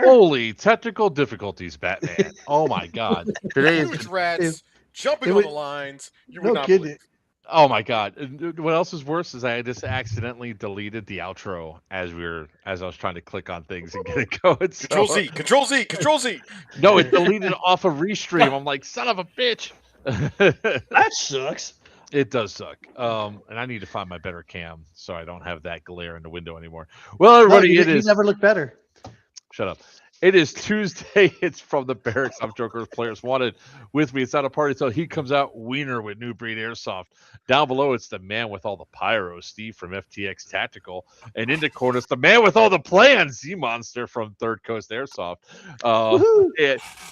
Holy technical difficulties, Batman. Oh my God. Today is Huge rats jumping it on would- the lines. You would No not kidding. believe. Oh my God. And what else is worse is I just accidentally deleted the outro as I was trying to click on things and get it going. So, Control Z, Control Z, Control Z. no, it deleted off of Restream. I'm like, son of a bitch. That sucks. It does suck. And I need to find my better cam so I don't have that glare in the window anymore. Well, everybody, No, it you is. never look better. Shut up. It is Tuesday. It's from the Barracks. I'm Joker's Players Wanted. With me, it's not a party until he comes out. Wiener with New Breed Airsoft. Down below, it's the man with all the pyro, Steve from FTX Tactical. And in the corner, it's the man with all the plans, Z Monster from Third Coast Airsoft.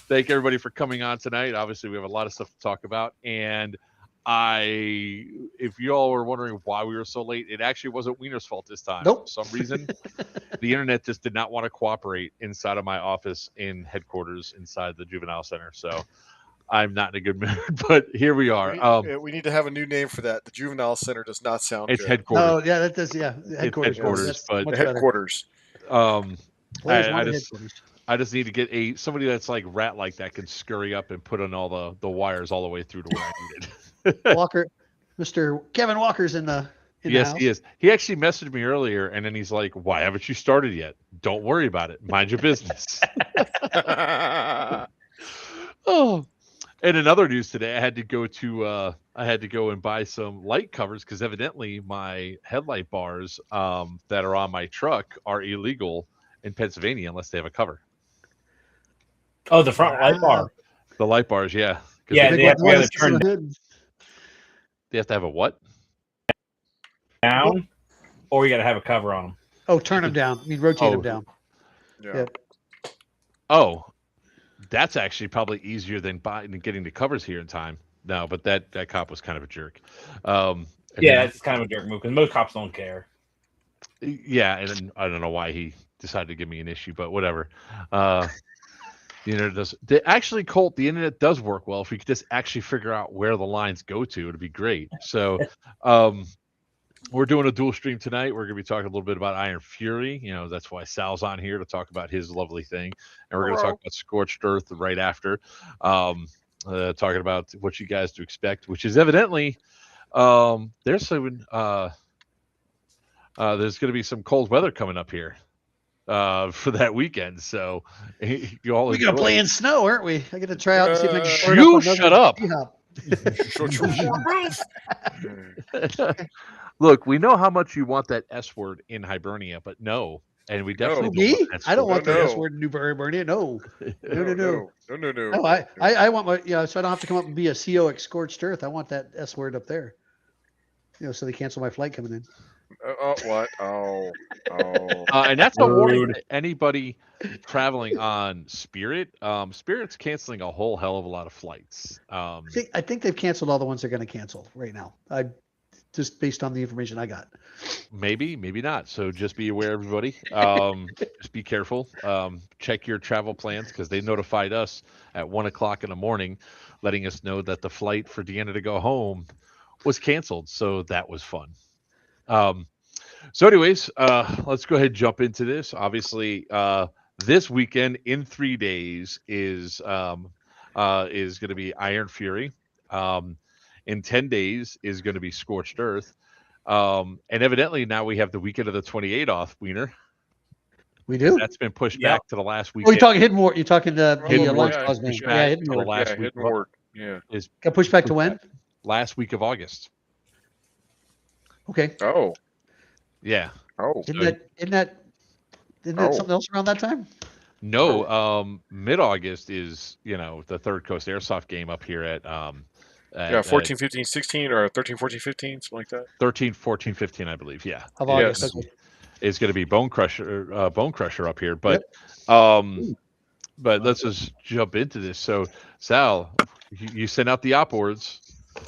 Thank everybody for coming on tonight. Obviously, we have a lot of stuff to talk about. And if you all were wondering why we were so late, it actually wasn't Wiener's fault this time. Nope. For some reason, the internet just did not want to cooperate inside of my office in headquarters inside the juvenile center. So I'm not in a good mood, but here we are. We need to have a new name for that. The juvenile center does not sound It's good. headquarters. No, yeah, that does. Yeah, headquarters. headquarters, That's but much The better. headquarters. Players I wanted just headquarters. I just need to get somebody that's like rat like that can scurry up and put on all the wires all the way through to where I need it. Walker, Mr. Kevin Walker's in the Yes, house. he is. He actually messaged me earlier, and then he's like, "Why haven't you started yet? Don't worry about it. Mind your business." Oh, and in other news today, I had to go and buy some light covers because evidently my headlight bars that are on my truck are illegal in Pennsylvania unless they have a cover. Oh, the front light bar. The light bars, yeah. 'Cause Yeah, they, they have to be able to Ones turn in the hood. they have to have a what? down, or you got to have a cover on them. Oh, turn them down. I mean, rotate them down. Yeah. Yep. Oh, that's actually probably easier than getting the covers here in time. No, but that cop was kind of a jerk. And Yeah, then- it's kind of a jerk move because most cops don't care. yeah, and then I don't know why he decided to give me an issue, but whatever. The internet does. Actually, Colt, the internet does work well. If we could just actually figure out where the lines go to, it'd be great. So, we're doing a dual stream tonight. We're going to be talking a little bit about Iron Fury. You know, that's why Sal's on here to talk about his lovely thing, and we're going to talk about Scorched Earth right after. Talking about what you guys to expect, which is evidently there's going to be some cold weather coming up here for that weekend. So you all We're gonna play in snow, aren't we? I got to try out and see if I can. start You up another shut up. D-hop. Shut your mouth. Look, we know how much you want that S word in Hibernia, but no, and we definitely don't Me? want that I don't word. want the No. S word in New Hibernia. No. No. No. I want my so I don't have to come up and be a CO at Scorched Earth. I want that S word up there. So they cancel my flight coming in. What? Oh. And that's a warning Rude. to anybody traveling on Spirit. Spirit's canceling a whole hell of a lot of flights. I think they've canceled all the ones they're going to cancel right now. Just based on the information I got. Maybe not. So just be aware, everybody. Just be careful. Check your travel plans because they notified us at 1:00 in the morning, letting us know that the flight for Deanna to go home was canceled. So that was fun. So anyways, let's go ahead and jump into this. Obviously, this weekend in 3 days is going to be Iron Fury. In 10 days is going to be Scorched Earth. And evidently now we have the weekend of the 28th off, Wiener. We do. That's been pushed Yep. back to the last Oh, weekend. you're talking Hidden Ward. You're talking the Hidden Lunch Ward. Clause game. Pushed Yeah, back Hidden to the Ward. last Yeah, week. hidden word. Yeah. Is Got pushed back to when? last week of August. Okay. Oh. Yeah. Oh. Isn't that something else around that time? No, mid-August is, the Third Coast Airsoft game up here at 14, 15, 16, or 13, 14, 15, something like that. 13, 14, 15, I believe. Yeah. Of August. Yes. Okay. It's going to be Bone Crusher up here, but let's just jump into this. So, Sal, you sent out the op boards.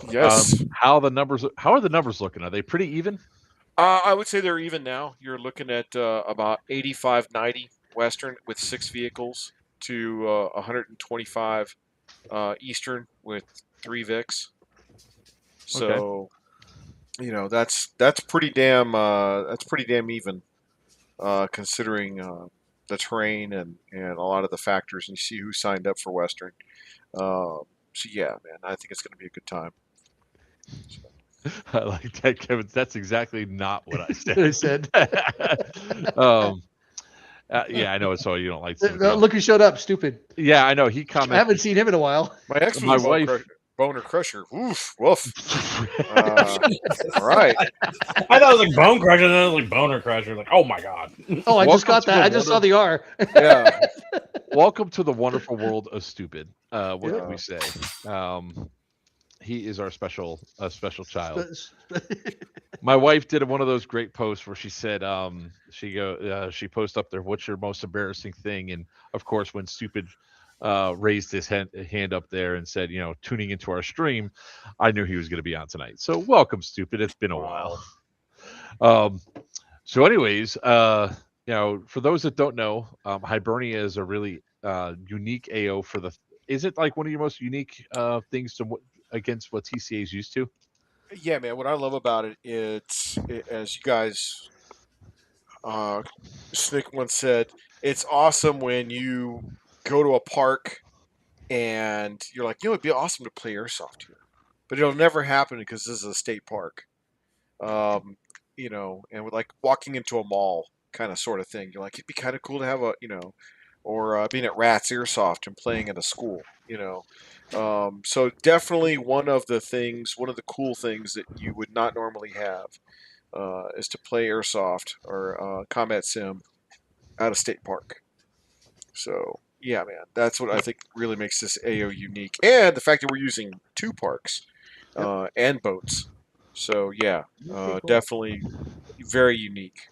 Yes. How are the numbers looking? Are they pretty even? I would say they're even now. You're looking at about 85, 90 Western with 6 vehicles to 125 Eastern with 3 Vics. So, that's pretty damn even, considering the terrain and a lot of the factors, and you see who signed up for Western. So yeah, man, I think it's going to be a good time. I like that, Kevin. That's exactly not what I I said. said. um, yeah, I know it's all you don't like. Look who showed up, stupid. Yeah, I know. He I commented. haven't seen him in a while. My ex was My a wife. boner crusher. Woof, woof. All right. I thought it was like Bone Crusher, and then it was like Boner Crusher. Like, oh my god. Oh, I just Welcome got to that. the I just saw the R. Yeah. Welcome to the wonderful world of stupid. What Yeah. can we say? He is our special child. My wife did one of those great posts where she said, she posted up there, "What's your most embarrassing thing?" And of course, when Stupid raised his hand up there and said, tuning into our stream, I knew he was going to be on tonight. So welcome, Stupid. It's been a while. So, anyways, for those that don't know, Hibernia is a really unique AO for the. Is it like one of your most unique things against what TCA is used to? Yeah, man. What I love about it, as you guys, Snick once said, it's awesome when you go to a park and you're like, it'd be awesome to play airsoft here, but it'll never happen because this is a state park. And with like walking into a mall kind of sort of thing, you're like, it'd be kind of cool to have or being at Rats Airsoft and playing at a school. So definitely one of the cool things that you would not normally have is to play airsoft or combat sim at a state park. So yeah, man, that's what I think really makes this AO unique, and the fact that we're using two parks and boats. So yeah, Cool. definitely very unique.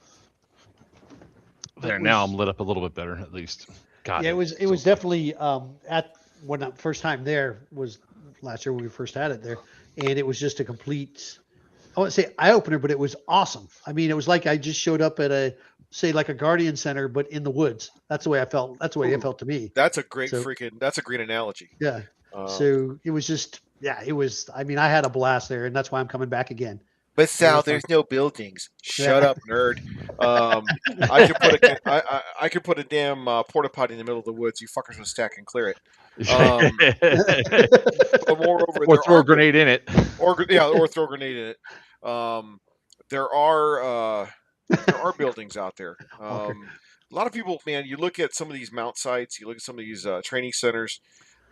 There, now I'm lit up a little bit better, at least. God, Yeah, it was definitely at when the first time there was last year when we first had it there, and it was just a complete. I wouldn't say eye opener, but it was awesome. I mean, it was like I just showed up at like a Guardian Center, but in the woods. That's the way I felt. That's the way it felt to me. That's a great So- that's a great analogy. Yeah. So it was just, it was. I mean, I had a blast there, and that's why I'm coming back again. But Sal, Really there's fun. no buildings. Shut up, nerd. I could put a damn porta potty in the middle of the woods. You fuckers would stack and clear it. But moreover, or throw a grenade in it. or throw a grenade in it. There are buildings out there. A lot of people, man, you look at some of these mount sites, you look at some of these training centers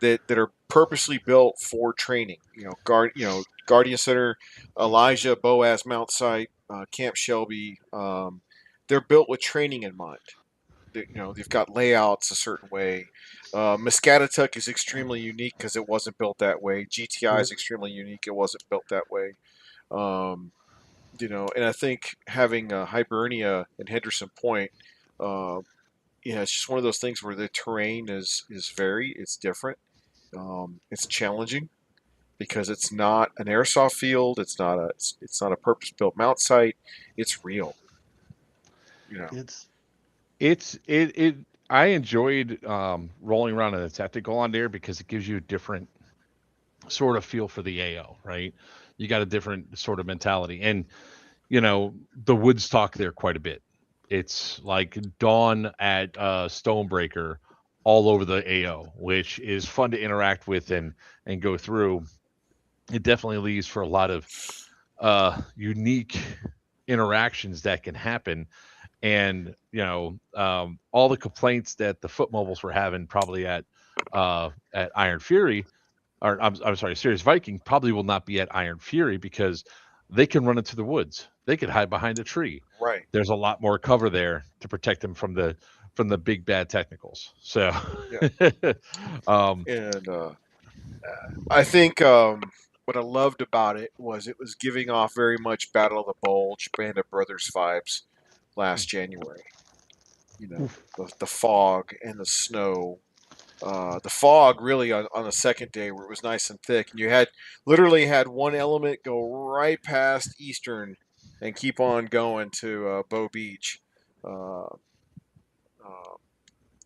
that are purposely built for training. Guardian Center, Elijah, Boaz Mount Site, Camp Shelby. They're built with training in mind. They've got layouts a certain way. Muscatatuck is extremely unique because it wasn't built that way. GTI is extremely unique. It wasn't built that way. And I think having Hibernia and Henderson Point, it's just one of those things where the terrain is it's different. It's challenging because it's not an airsoft field. It's not a purpose-built mount site. It's real. I enjoyed rolling around in the tactical on there because it gives you a different sort of feel for the AO, right? You got a different sort of mentality, and the woods talk there quite a bit. It's like Dawn at Stonebreaker all over the AO, which is fun to interact with and go through. It definitely leaves for a lot of unique interactions that can happen. And all the complaints that the foot mobiles were having probably at Iron Fury, or I'm sorry, Serious Viking probably will not be at Iron Fury because they can run into the woods. They could hide behind a tree. Right. There's a lot more cover there to protect them from the big bad technicals. So, I think what I loved about it was giving off very much Battle of the Bulge, Band of Brothers vibes last January. The fog and the snow. The fog really on the second day where it was nice and thick, and you literally had one element go right past Eastern and keep on going to Bow Beach.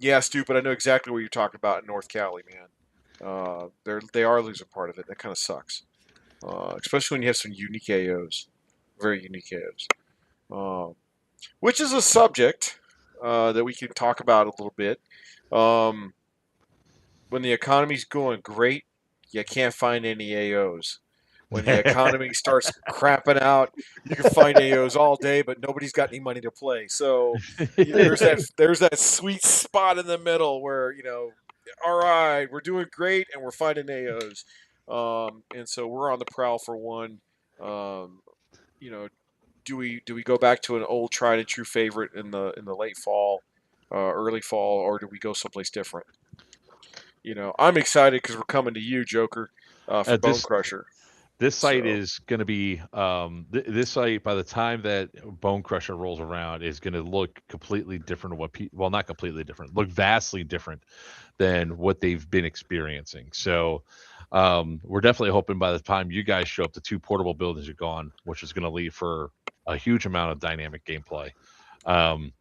Yeah, stupid. I know exactly what you're talking about in North Cali, man. They are losing part of it. That kind of sucks, especially when you have some unique AOs, very unique AOs, which is a subject that we can talk about a little bit. When the economy's going great, you can't find any AOs. When the economy starts crapping out, you can find AOs all day, but nobody's got any money to play. So there's that sweet spot in the middle where all right, we're doing great and we're finding AOs, and so we're on the prowl for one. Um, you know, do we go back to an old tried and true favorite in the late fall, early fall, or do we go someplace different? I'm excited because we're coming to you, Joker, for Bone This Crusher. this site So is going to be this site by the time that Bone Crusher rolls around is going to look completely different. Well, not completely different, look vastly different than what they've been experiencing. So we're definitely hoping by the time you guys show up, the 2 portable buildings are gone, which is going to leave for a huge amount of dynamic gameplay. And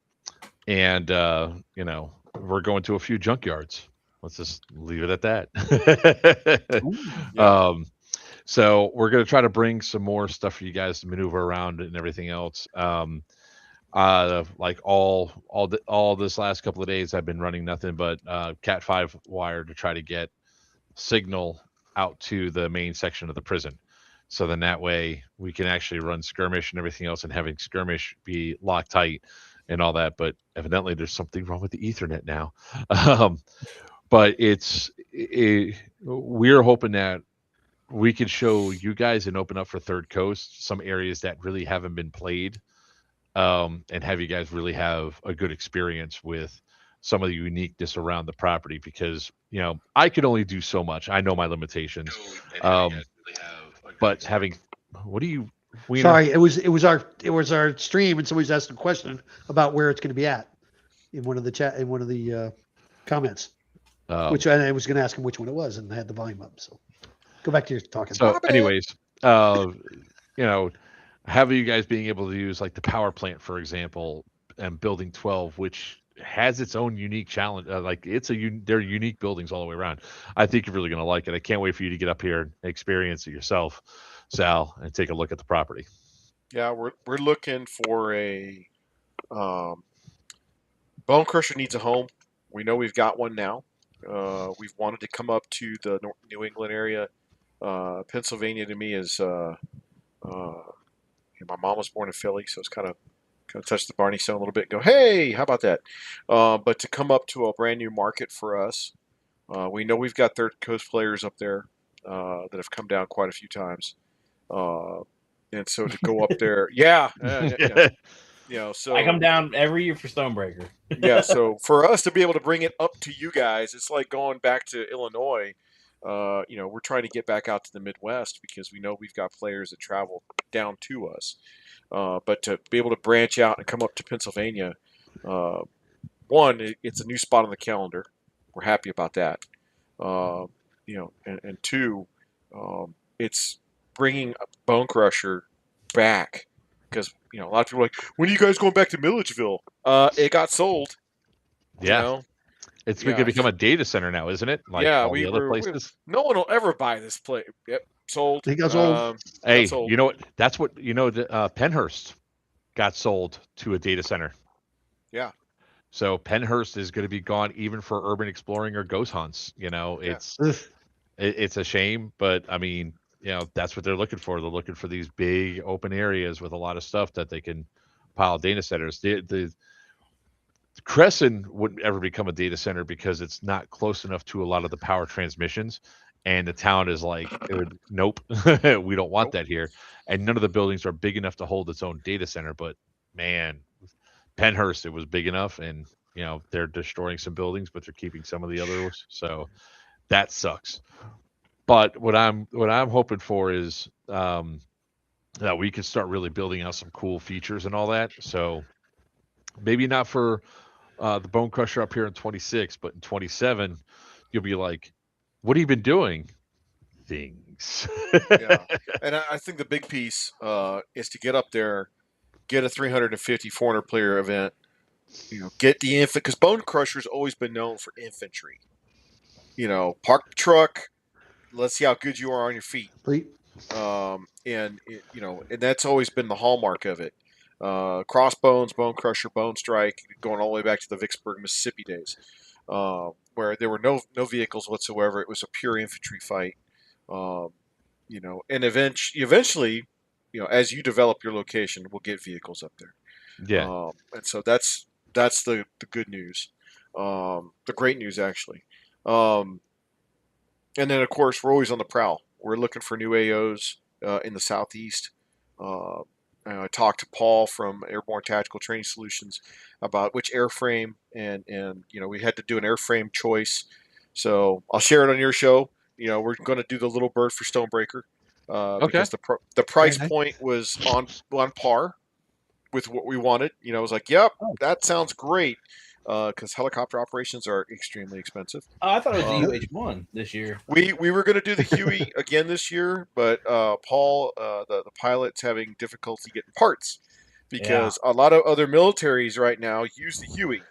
we're going to a few junkyards. Let's just leave it at that. yeah. So we're going to try to bring some more stuff for you guys to maneuver around and everything else. Like all this last couple of days, I've been running nothing but Cat 5 wire to try to get signal out to the main section of the prison. So then that way we can actually run skirmish and everything else, and having skirmish be locked tight and all that. But evidently there's something wrong with the Ethernet now. But we're hoping that we could show you guys and open up for Third Coast some areas that really haven't been played, and have you guys really have a good experience with some of the uniqueness around the property, because I could only do so much. I know my limitations. But having what do you Wiener? Sorry, it was our stream, and somebody's asking a question about where it's going to be at in one of the comments. Which I was going to ask him which one it was, and I had the volume up. So go back to your talking. So, anyways, having you guys being able to use like the power plant, for example, and building 12, which has its own unique challenge. They're unique buildings all the way around. I think you're really going to like it. I can't wait for you to get up here and experience it yourself, Sal, and take a look at the property. Yeah, we're looking for a Bone Crusher needs a home. We know we've got one now. We've wanted to come up to the New England area. Pennsylvania to me is my mom was born in Philly, so it's kind of touch the Barney Stone a little bit and go, hey, how about that? But to come up to a brand new market for us, we know we've got Third Coast players up there that have come down quite a few times. And so to go up there, so I come down every year for Stonebreaker. yeah, so for us to be able to bring it up to you guys, it's like going back to Illinois. We're trying to get back out to the Midwest because we know we've got players that travel down to us. But to be able to branch out and come up to Pennsylvania, one, it's a new spot on the calendar. We're happy about that. And two, it's bringing Bone Crusher back because a lot of people are like, when are you guys going back to Milledgeville? It got sold. Yeah. It's going to become a data center now, isn't it? Like all the other places. No one will ever buy this place. Yep, sold. It got sold. Hey, you know what? That's what Pennhurst got sold to a data center. Yeah. So Pennhurst is going to be gone even for urban exploring or ghost hunts. It's a shame, but I mean, that's what they're looking for. They're looking for these big open areas with a lot of stuff that they can pile data centers. The Crescent wouldn't ever become a data center because it's not close enough to a lot of the power transmissions, and the town is like, nope, we don't want that here. And none of the buildings are big enough to hold its own data center. But man, Pennhurst, it was big enough, and they're destroying some buildings, but they're keeping some of the others. So that sucks. But what I'm hoping for is that we can start really building out some cool features and all that. So maybe not for the Bone Crusher up here in 26, but in 27, you'll be like, what have you been doing? Things. Yeah. And I think the big piece is to get up there, get a 350, 400 player event, get the infantry, because Bone Crusher's always been known for infantry. Park the truck, let's see how good you are on your feet. And that's always been the hallmark of it. Crossbones, Bone Crusher, Bone Strike, going all the way back to the Vicksburg, Mississippi days, where there were no vehicles whatsoever. It was a pure infantry fight. And eventually, as you develop your location, we'll get vehicles up there. Yeah. And so that's the good news, the great news actually. And then of course we're always on the prowl. We're looking for new AOs in the southeast. I talked to Paul from Airborne Tactical Training Solutions about which airframe, and we had to do an airframe choice. So I'll share it on your show. We're going to do the Little Bird for Stonebreaker because the price nice. point was on par with what we wanted. I was like, yep, that sounds great. Because helicopter operations are extremely expensive. Oh, I thought it was the UH-1 this year. We were going to do the Huey again this year, but Paul, the pilot's having difficulty getting parts because a lot of other militaries right now use the Huey,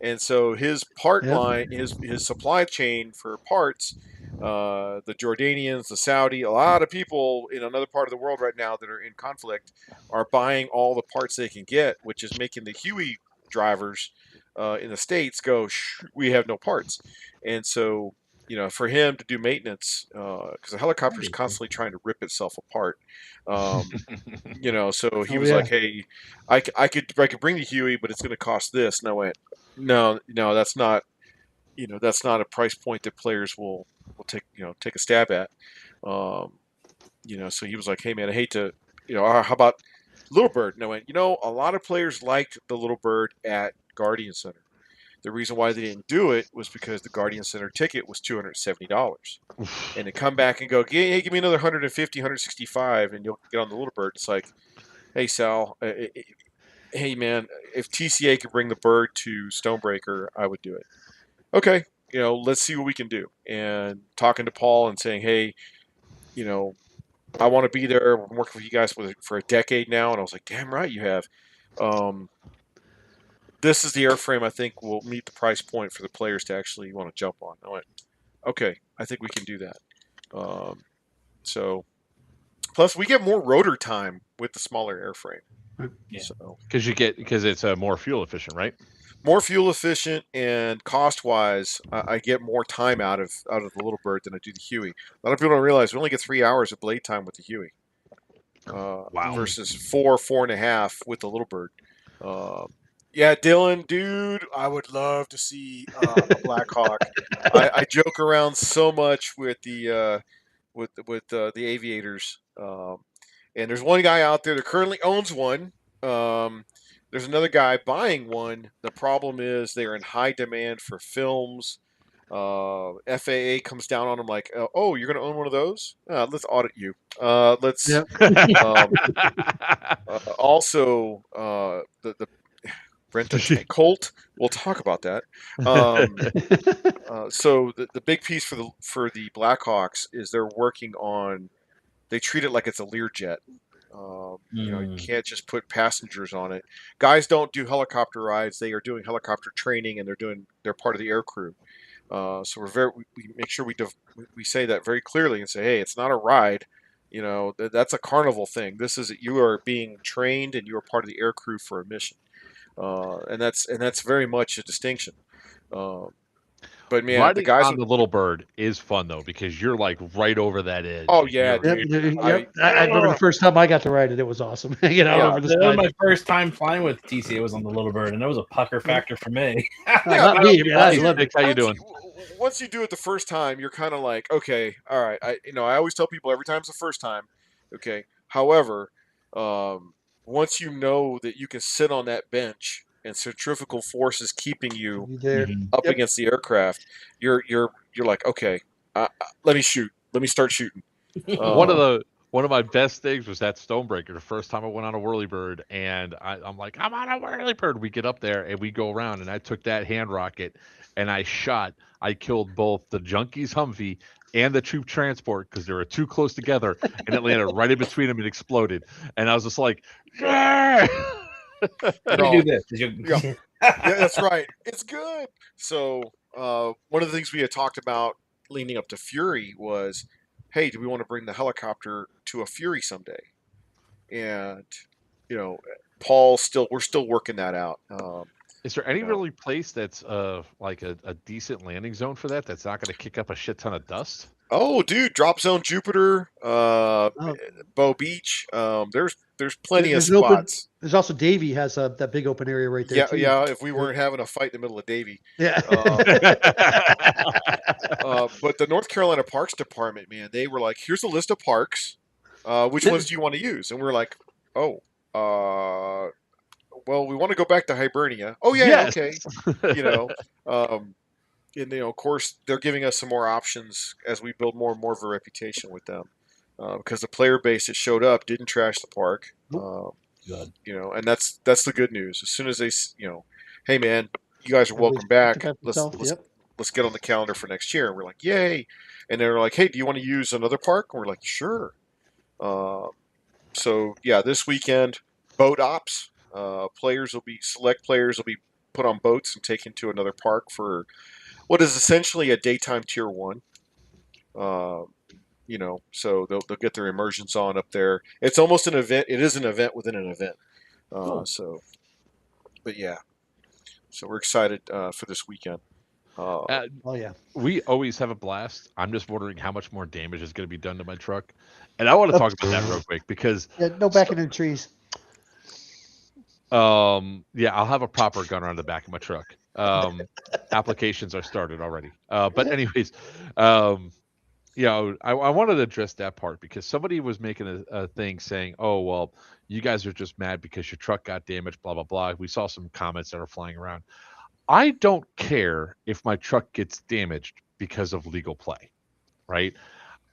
and so his part line, his supply chain for parts, the Jordanians, the Saudi, a lot of people in another part of the world right now that are in conflict are buying all the parts they can get, which is making the Huey drivers in the States go, we have no parts. And so, for him to do maintenance, because the helicopter is constantly trying to rip itself apart. So he was like, hey, I could bring the Huey, but it's going to cost this. And I went, no, that's not, that's not a price point that players will take a stab at. So he was like, hey man, I hate to, how about Little Bird? And I went, a lot of players liked the Little Bird at Guardian Center. The reason why they didn't do it was because the Guardian Center ticket was $270. And to come back and go, hey, give me another 150, 165, and you'll get on the Little Bird. It's like, hey, Sal, hey, man, if TCA could bring the Bird to Stonebreaker, I would do it. Okay, let's see what we can do. And talking to Paul and saying, hey, I want to be there. I'm working with you guys for a decade now. And I was like, damn right you have. This is the airframe I think will meet the price point for the players to actually want to jump on. I went, okay, I think we can do that. So, plus we get more rotor time with the smaller airframe. Yeah. So, because it's more fuel efficient, right? More fuel efficient, and cost wise, I get more time out of the Little Bird than I do the Huey. A lot of people don't realize we only get 3 hours of blade time with the Huey. Versus 4.5 with the Little Bird. Yeah, Dylan, dude, I would love to see a Black Hawk. I joke around so much with the aviators, and there's one guy out there that currently owns one. There's another guy buying one. The problem is they are in high demand for films. FAA comes down on them like, oh, you're going to own one of those? Let's audit you. Also, the rent a tank Colt. We'll talk about that. So the big piece for the Blackhawks is they're working on. They treat it like it's a Learjet. You can't just put passengers on it. Guys don't do helicopter rides. They are doing helicopter training, and they're part of the air crew. So we make sure we say that very clearly and say, hey, it's not a ride. That's a carnival thing. This is you are being trained and you are part of the air crew for a mission. And that's very much a distinction. But man, riding the guys on the Little Bird is fun though because you're like right over that edge. Oh yeah, dude. I remember the first time I got to ride it. It was awesome. Over the that was my first time flying with TCA was on the Little Bird, and it was a pucker factor for me. Not me. I love it. How you doing? Once you do it the first time, you're kind of like, okay, all right. I always tell people every time it's the first time. Okay. However, once you know that you can sit on that bench and centrifugal force is keeping you there up against the aircraft, you're like, okay, let me shoot. Let me start shooting. One of my best things was that Stonebreaker. The first time I went on a whirlybird, and I'm like, I'm on a whirlybird. We get up there and we go around, and I took that hand rocket and I killed both the Junkies Humvee and the troop transport because they were too close together, and it landed right in between them and exploded. And I was just like, yeah. Do this. Yeah, that's right. It's good. So one of the things we had talked about leading up to Fury was, hey, do we want to bring the helicopter to a Fury someday? And we're still working that out. Is there any No. really place that's like a decent landing zone for that? That's not going to kick up a shit ton of dust. Oh, dude, Drop Zone Jupiter, Oh, Bow Beach. There's plenty of there's an open. spots. There's also Davy has that big open area right there Yeah, too. yeah. If we weren't having a fight in the middle of Davie. Yeah. But the North Carolina Parks Department, man, they were like, "Here's a list of parks. Which ones do you want to use?" And we're like, "Oh, well, we want to go back to Hibernia." Oh yeah, Yes. okay. You know, and of course, they're giving us some more options as we build more and more of a reputation with them, because the player base that showed up didn't trash the park. Good. And that's the good news. As soon as they, hey man, you guys are welcome Everybody's back. picked up himself, yep. Let's get on the calendar for next year. And we're like, yay! And they're like, hey, do you want to use another park? And we're like, sure. So yeah, this weekend, boat ops. Select players will be put on boats and taken to another park for what is essentially a daytime tier 1. So they'll get their immersions on up there. It's almost an event. It is an event within an event. Cool. But yeah. So we're excited for this weekend. Oh yeah. We always have a blast. I'm just wondering how much more damage is going to be done to my truck. And I want to talk about that real quick because Yeah, no backing in trees. yeah, I'll have a proper gunner on the back of my truck. Applications are started already. But anyways, I wanted to address that part because somebody was making a thing saying, "Oh, well, you guys are just mad because your truck got damaged, blah blah blah." We saw some comments that are flying around. I don't care if my truck gets damaged because of legal play, right?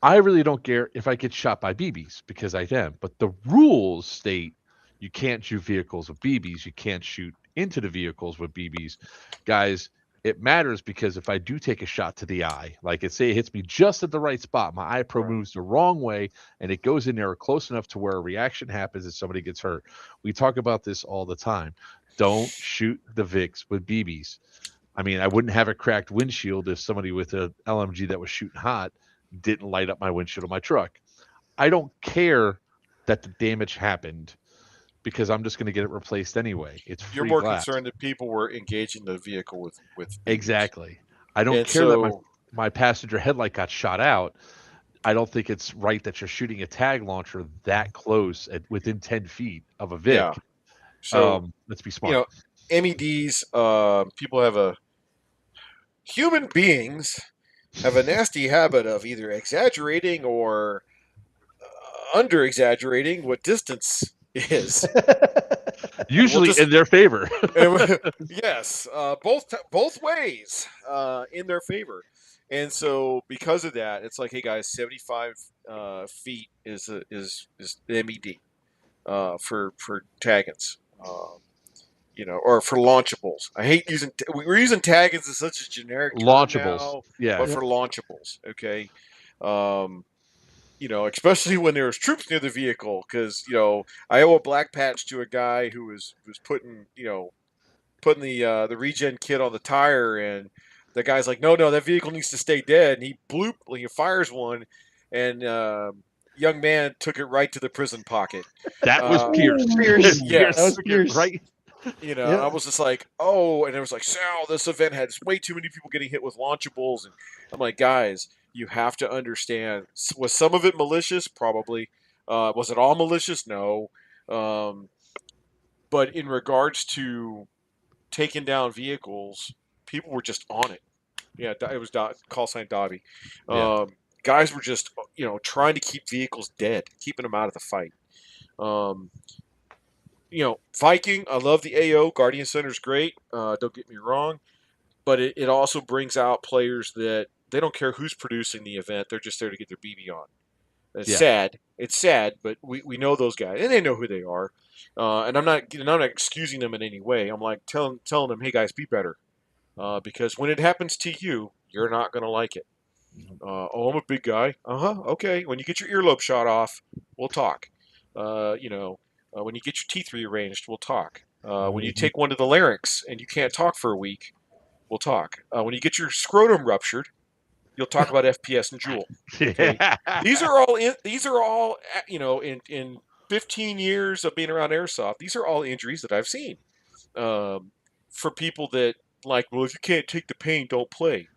I really don't care if I get shot by BBs because I am. But the rules state you can't shoot vehicles with BBs. You can't shoot into the vehicles with BBs. Guys, it matters because if I do take a shot to the eye, like it hits me just at the right spot, my eye pro moves the wrong way and it goes in there close enough to where a reaction happens and somebody gets hurt. We talk about this all the time. Don't shoot the VIX with BBs. I mean, I wouldn't have a cracked windshield if somebody with a LMG that was shooting hot didn't light up my windshield of my truck. I don't care that the damage happened because I'm just going to get it replaced anyway. It's free You're more glass. concerned that people were engaging the vehicle with BBs. Exactly. I don't care that my passenger headlight got shot out. I don't think it's right that you're shooting a tag launcher that close within 10 feet of a VIC. Yeah. So let's be smart. MEDs, human beings have a nasty habit of either exaggerating or under exaggerating what distance is. Usually in their favor. Yes, both ways in their favor. And so because of that, it's like, hey guys, 75 feet is the MED for taggants. Or for launchables. I hate using. We're using taggants as such a generic term launchables. Now, yeah, but for launchables, okay. Especially when there's troops near the vehicle, because I owe a black patch to a guy who was putting the regen kit on the tire, and the guy's like, no, that vehicle needs to stay dead, and he fires one, and young man took it right to the prison pocket. That was Pierce. Yes, that was Pierce. Right. I was just like, oh, and it was like, Sal, this event had way too many people getting hit with launchables, and I'm like, guys, you have to understand. Was some of it malicious? Probably. Was it all malicious? No. But in regards to taking down vehicles, people were just on it. Yeah, it was call sign Davi. Yeah. Guys were just trying to keep vehicles dead, keeping them out of the fight. Viking, I love the AO. Guardian Center's great. Don't get me wrong. But it also brings out players that they don't care who's producing the event. They're just there to get their BB on. It's sad. It's sad, but we know those guys, and they know who they are. And I'm not excusing them in any way. I'm like telling them, hey guys, be better. Because when it happens to you, you're not going to like it. I'm a big guy. Okay. When you get your earlobe shot off, we'll talk. When you get your teeth rearranged, we'll talk. When you take one to the larynx and you can't talk for a week, we'll talk. When you get your scrotum ruptured, you'll talk about FPS and Joule. Okay? These are all in 15 years of being around airsoft, these are all injuries that I've seen. For people that like, well, if you can't take the pain, don't play.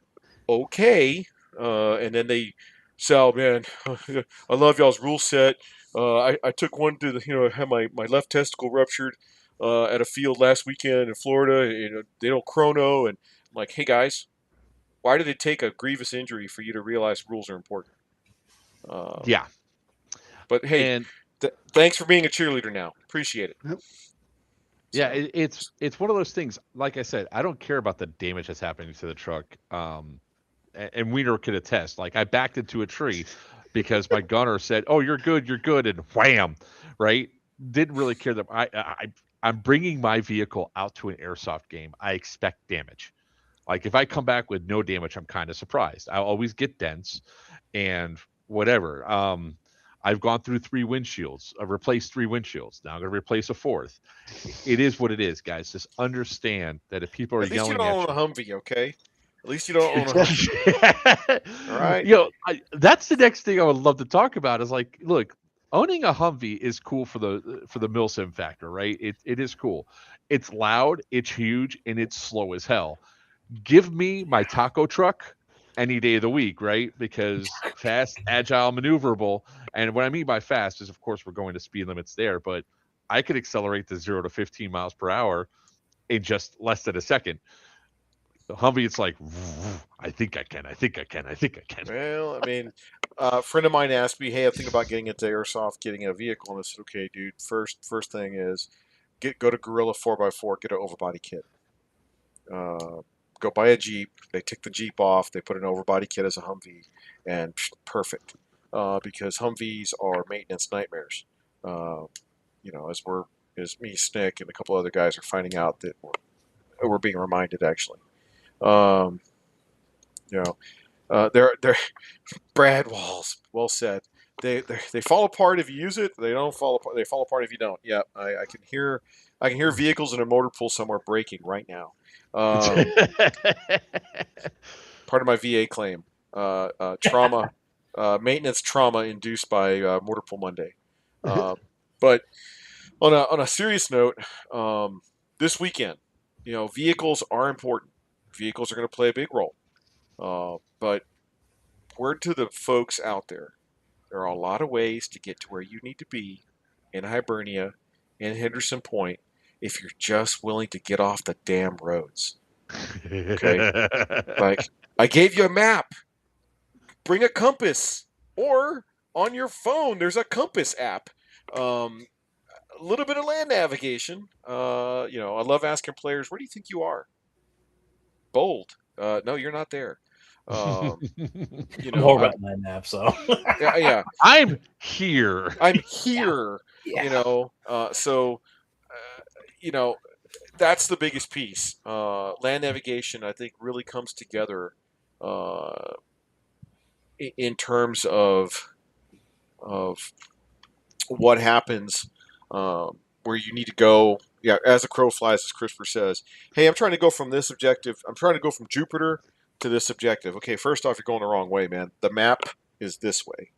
Okay. And then they say, oh, man, I love y'all's rule set. I took one to I had my left testicle ruptured at a field last weekend in Florida. They don't chrono. And I'm like, hey, guys, why did it take a grievous injury for you to realize rules are important? Yeah. But hey, And thanks for being a cheerleader now. Appreciate it. Yep. yeah, So, it's one of those things. Like I said, I don't care about the damage that's happening to the truck. And Wiener could attest. Like I backed into a tree because my gunner said, "Oh, you're good, and wham, right? Didn't really care that I'm bringing my vehicle out to an airsoft game. I expect damage. Like if I come back with no damage, I'm kind of surprised. I always get dents and whatever. I've gone through 3 windshields. I've replaced 3 windshields. Now I'm going to replace a 4th. It is what it is, guys. Just understand that if people are at least you yelling don't at own you, a Humvee, okay? At least you don't own a Humvee. All right. that's the next thing I would love to talk about. Is like, look, owning a Humvee is cool for the milsim factor, right? It is cool. It's loud, it's huge, and it's slow as hell. Give me my taco truck any day of the week, right? Because fast, agile, maneuverable. And what I mean by fast is, of course, we're going to speed limits there, but I could accelerate to 0 to 15 miles per hour in just less than a second. The Humvee, it's like, I think I can. Well, I mean, a friend of mine asked me, "Hey, I think about getting into airsoft, getting a vehicle," and I said, "Okay, dude. First thing is, go to Gorilla 4x4, get an overbody kit. Go buy a Jeep. They take the Jeep off. They put an overbody kit as a Humvee, and perfect. Because Humvees are maintenance nightmares. As me, Snick, and a couple other guys are finding out that we're being reminded actually. Um, they're Brad Walls. Well said. They fall apart if you use it. They don't fall apart. They fall apart if you don't. Yeah, I can hear vehicles in a motor pool somewhere breaking right now. Part of my VA claim. Trauma, maintenance trauma induced by motor pool Monday. But on a serious note, this weekend, vehicles are important. Vehicles are going to play a big role. But word to the folks out there, there are a lot of ways to get to where you need to be in Hibernia, in Henderson Point, if you're just willing to get off the damn roads. Okay? Like, I gave you a map. Bring a compass. Or on your phone, there's a compass app. A little bit of land navigation. I love asking players, where do you think you are? Bold. No, you're not there. I'm more about my nap, so yeah. I'm here. I'm here. yeah. That's the biggest piece. Land navigation, I think, really comes together in terms of what happens where you need to go. Yeah, as the crow flies, as CRISPR says, hey, I'm trying to go from this objective. I'm trying to go from Jupiter to this objective. Okay, first off, you're going the wrong way, man. The map is this way.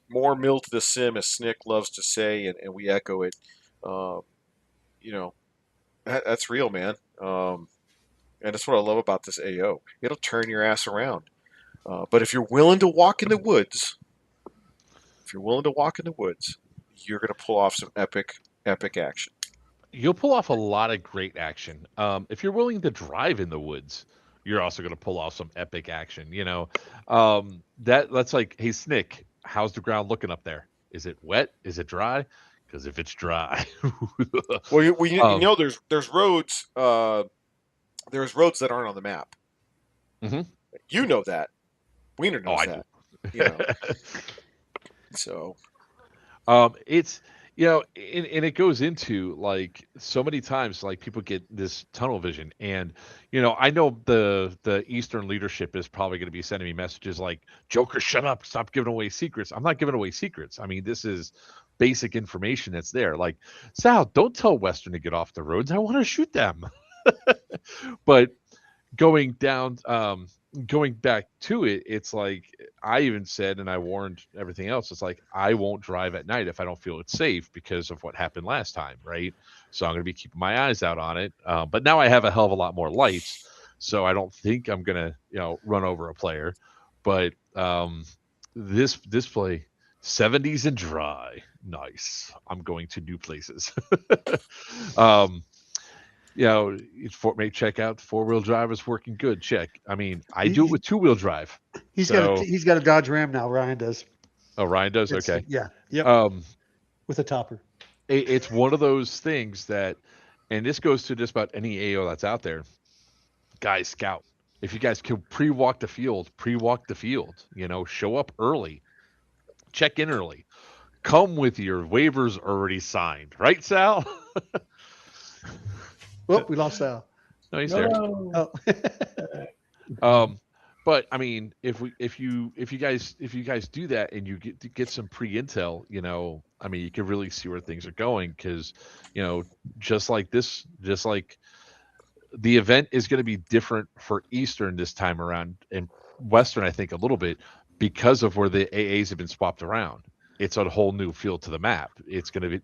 More mill to the sim, as Snick loves to say, and we echo it. That's real, man. And that's what I love about this AO. It'll turn your ass around. But if you're willing to walk in the woods, you're going to pull off some epic action. You'll pull off a lot of great action. If you're willing to drive in the woods, you're also going to pull off some epic action. That's like, hey, Snick, how's the ground looking up there? Is it wet? Is it dry? Because if it's dry, well, there's roads. There's roads that aren't on the map. Mm-hmm. You know that. Wiener knows that. Do. So, it's and it goes into like so many times, like people get this tunnel vision, and I know the Eastern leadership is probably going to be sending me messages like, Joker, shut up, stop giving away secrets. I'm not giving away secrets. I mean, this is basic information that's there. Like, Sal, don't tell Western to get off the roads. I want to shoot them. But going down going back to it, it's like I even said, and I warned everything else. It's like I won't drive at night if I don't feel it's safe because of what happened last time, right? So I'm going to be keeping my eyes out on it. But now I have a hell of a lot more lights, so I don't think I'm going to, run over a player. But this display, 70s and dry, nice. I'm going to new places. um, Fort may check out 4-wheel drive is working good. Check. I mean, I do it with 2-wheel drive. He's So, got a Dodge Ram now. Ryan does. oh, Ryan does. It's Okay. yeah, yep, Um, with a topper. it's one of those things that, and this goes to just about any AO that's out there. Guys, scout. If you guys can pre-walk the field, pre-walk the field. Show up early, check in early, come with your waivers already signed, right, Sal? Well, we lost Sal. No, he's there. No. Oh, But I mean, if you guys do that and you get some pre-intel, I mean, you can really see where things are going because, just like the event is going to be different for Eastern this time around, and Western, I think, a little bit because of where the AAs have been swapped around. It's a whole new feel to the map. It's going to be,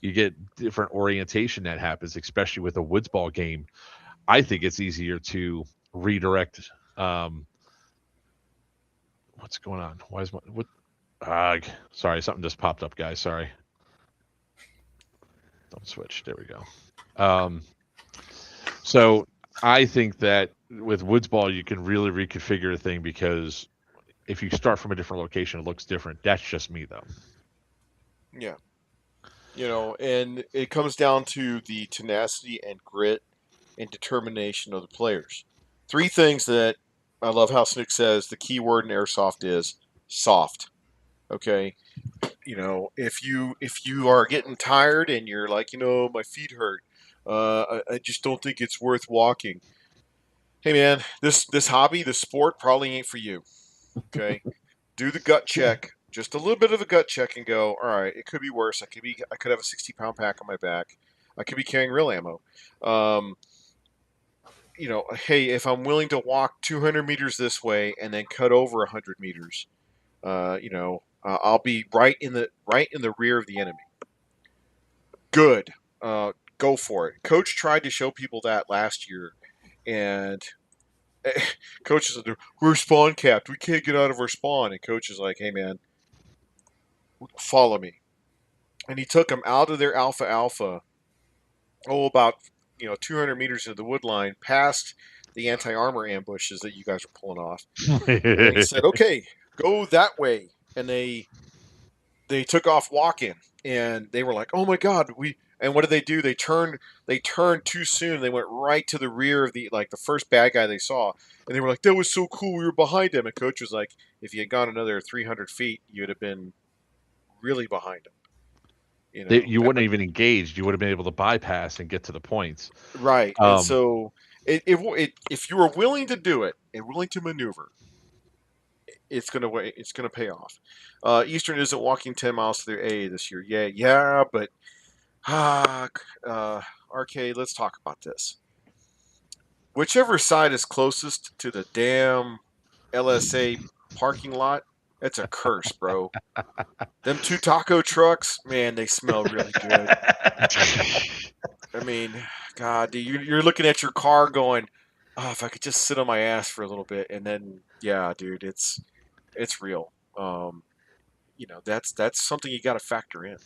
you get different orientation that happens, especially with a woods ball game. I think it's easier to redirect. What's going on? Why is what? Sorry, something just popped up, guys. Sorry. Don't switch. There we go. So I think that with Woods Ball, you can really reconfigure a thing because if you start from a different location, it looks different. That's just me, though. Yeah. And it comes down to the tenacity and grit and determination of the players. Three things that I love how Snook says the key word in airsoft is soft. Okay. If you are getting tired and you're like, my feet hurt, I just don't think it's worth walking. Hey man, this hobby, this sport probably ain't for you. Okay. Do the gut check, just a little bit of a gut check, and go. All right, it could be worse. I could have a 60-pound pack on my back. I could be carrying real ammo. Um, hey, if I'm willing to walk 200 meters this way and then cut over 100 meters, I'll be right in the rear of the enemy. Good. Go for it. Coach tried to show people that last year, and Coach said, "We're spawn capped. We can't get out of our spawn." And Coach is like, "Hey man, follow me." And he took them out of their alpha. About 200 meters into the wood line, past the anti-armor ambushes that you guys are pulling off. And he said, "Okay, go that way." And they took off walking, and they were like, "Oh my God, we!" And what did they do? They turned too soon. They went right to the rear of the first bad guy they saw, and they were like, "That was so cool. We were behind him." And Coach was like, "If you had gone another 300 feet, you'd have been really behind him." You wouldn't even engaged. You would have been able to bypass and get to the points. Right. And so, if you are willing to do it and willing to maneuver, it's gonna pay off. Eastern isn't walking 10 miles to their A this year. Yeah, but RK, let's talk about this. Whichever side is closest to the damn LSA parking lot, that's a curse, bro. Them two taco trucks, man, they smell really good. I mean, God, dude, you're looking at your car going, "Oh, if I could just sit on my ass for a little bit," and then, yeah, dude, it's real. That's something you got to factor in.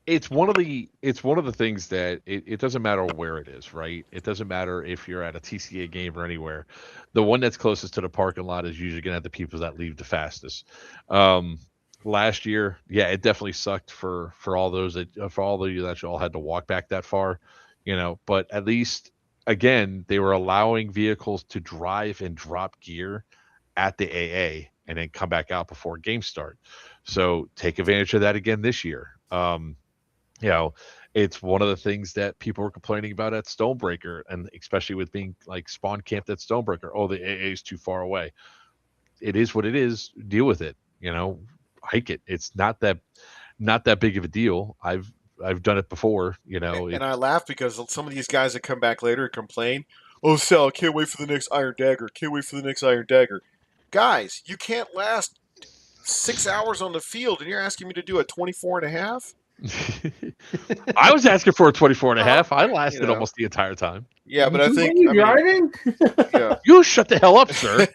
It's one of the things that it doesn't matter where it is, right? It doesn't matter if you're at a TCA game or anywhere. The one that's closest to the parking lot is usually going to have the people that leave the fastest. Last year, yeah, it definitely sucked for all of you that you all had to walk back that far, But at least, again, they were allowing vehicles to drive and drop gear at the AA and then come back out before game start. So take advantage of that again this year. It's one of the things that people were complaining about at Stonebreaker, and especially with being like spawn camped at Stonebreaker. Oh, the AA is too far away. It is what it is. Deal with it. Hike it. It's not that big of a deal. I've done it before. And I laugh because some of these guys that come back later and complain, Oh, Sal, can't wait for the next Iron Dagger. Can't wait for the next Iron Dagger. Guys, you can't last 6 hours on the field, and you're asking me to do a 24 and a half? I was asking for a 24 and a half. I You lasted know. almost the entire time. Yeah, but I Were think, you I mean, driving? yeah. You shut the hell up, sir.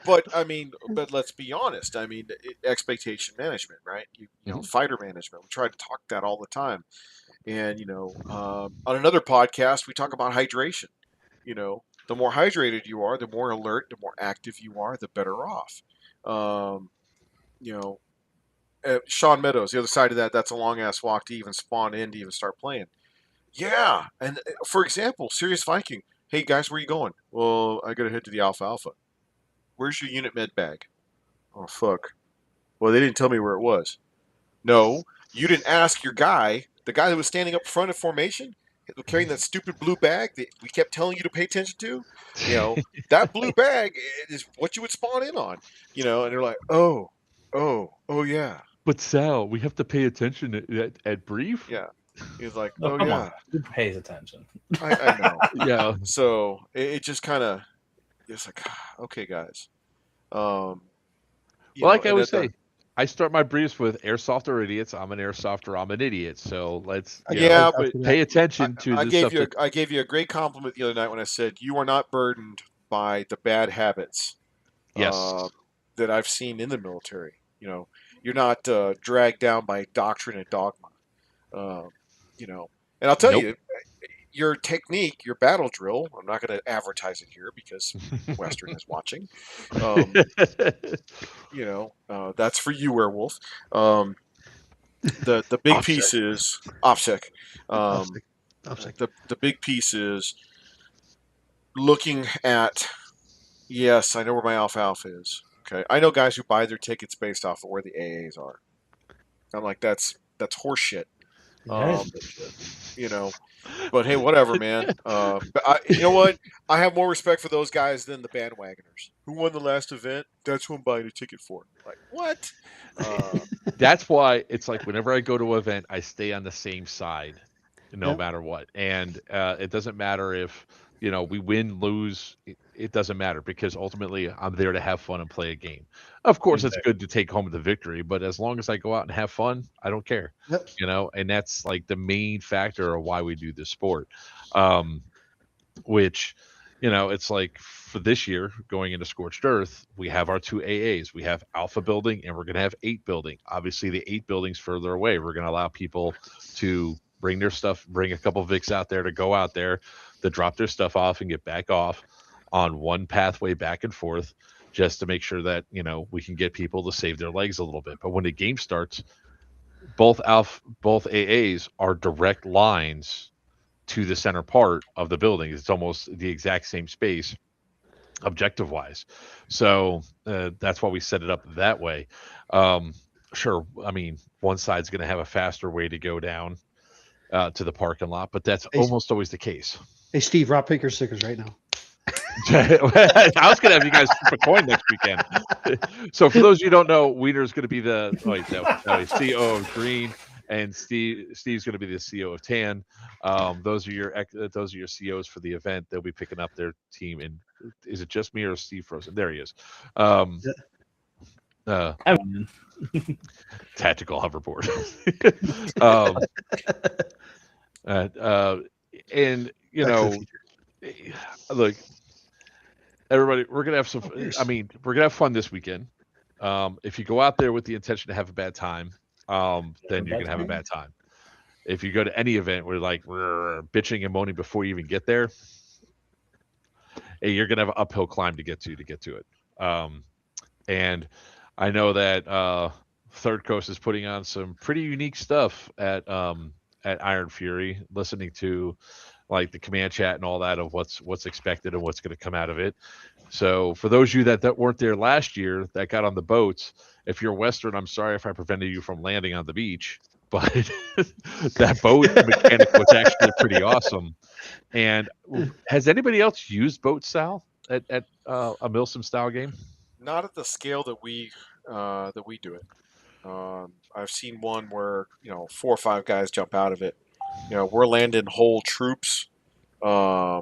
But I mean, but let's be honest. I mean, expectation management, right? You know, Mhm. fighter management. We try to talk that all the time. And on another podcast, we talk about hydration. You know, the more hydrated you are, the more alert, the more active you are, the better off. Um, you know, Sean Meadows, the other side of that, that's a long ass walk to even spawn in to even start playing. Yeah, and for example, Serious Viking. Hey guys, where you going? Well, I gotta head to the Alpha Alpha. Where's your unit med bag? Oh fuck. Well, they didn't tell me where it was. No, you didn't ask your guy, the guy that was standing up front of formation, carrying that stupid blue bag that we kept telling you to pay attention to. You know, that blue bag is what you would spawn in on. You know, and they're like, oh yeah, But Sal, we have to pay attention at brief. yeah. He's like, Oh, oh come yeah, on. Who pays attention? I know. Yeah. So it just kind of, it's like, okay, guys. Well, like I and always say, I start my briefs with airsoft or idiots. I'm an airsoft or I'm an idiot. So let's Yeah, but pay attention to I the gave stuff you that. I gave you a great compliment the other night when I said you are not burdened by the bad habits Yes. that I've seen in the military. You know, you're not dragged down by doctrine and dogma. Uh, you know, and I'll tell Nope. you, your technique, your battle drill. I'm not going to advertise it here because Western is watching. That's for you, Werewolf. The big Offset. piece is OPSEC. Offset. The big piece is looking at, yes, I know where my Alpha Alpha is. Okay, I know guys who buy their tickets based off of where the AAs are. I'm like, that's horseshit. That is Um, bullshit. you know, but hey, whatever, man. But you know what? I have more respect for those guys than the bandwagoners. Who won the last event? That's who I'm buying a ticket for. Like what? That's why it's like whenever I go to an event, I stay on the same side, no Yep. matter what. And it doesn't matter if we win, lose. It doesn't matter because ultimately I'm there to have fun and play a game. Of course, it's good to take home the victory, but as long as I go out and have fun, I don't care. Yep. And that's like the main factor of why we do this sport. Um, which it's like for this year going into Scorched Earth, we have our two AAs. We have Alpha building and we're going to have 8 building. Obviously, the 8 building's further away. We're going to allow people to bring their stuff, bring a couple Vics out there to go out there, to drop their stuff off and get back off on one pathway back and forth, just to make sure that we can get people to save their legs a little bit. But when the game starts, both AAs are direct lines to the center part of the building. It's almost the exact same space objective wise. So that's why we set it up that way. Sure, I mean, one side's going to have a faster way to go down to the parking lot, but that's almost always the case. Hey, Steve, Rob Pinker stickers right now. I was going to have you guys flip a coin next weekend. So for those of you who don't know, Wiener's going to be the CO of green, and Steve's going to be the CO of tan. Those are your COs for the event. They'll be picking up their team. And is it just me or Steve Frozen? There he is. Tactical hoverboard. And look, everybody, we're gonna have some. I mean, we're gonna have fun this weekend. If you go out there with the intention to have a bad time, then you're gonna have a bad time. If you go to any event where we're bitching and moaning before you even get there, you're gonna have an uphill climb to get to it. And I know that Third Coast is putting on some pretty unique stuff at Iron Fury. Listening to like the command chat and all that of what's expected and what's going to come out of it. So for those of you that weren't there last year that got on the boats, if you're Western, I'm sorry if I prevented you from landing on the beach, but that boat mechanic was actually pretty awesome. And has anybody else used boat style at a Milsim style game? Not at the scale that we do it. I've seen one where 4 or 5 guys jump out of it. We're landing whole troops We're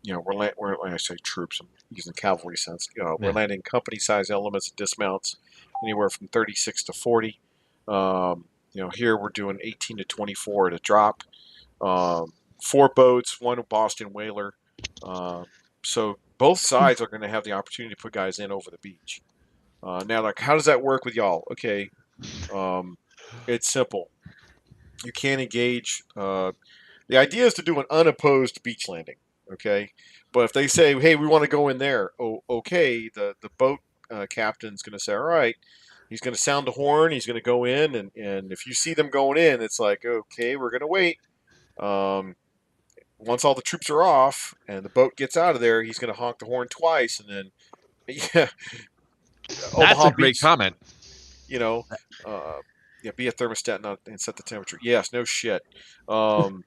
when I say troops, I'm using cavalry sense. We're Yeah. landing company-size elements and dismounts anywhere from 36 to 40. Here we're doing 18 to 24 at a drop. 4 boats, 1 Boston whaler. So both sides are going to have the opportunity to put guys in over the beach. Now, like, how does that work with y'all? Okay, it's simple. You can't engage. The idea is to do an unopposed beach landing. Okay, but if they say, "Hey, we want to go in there," okay, the boat captain's going to say, "All right." He's going to sound the horn. He's going to go in, and if you see them going in, it's like, okay, we're going to wait. Once all the troops are off and the boat gets out of there, he's going to honk the horn twice, and then, yeah, That's Omaha a great Beach, comment. Be a thermostat and set the temperature. Yes, no shit. But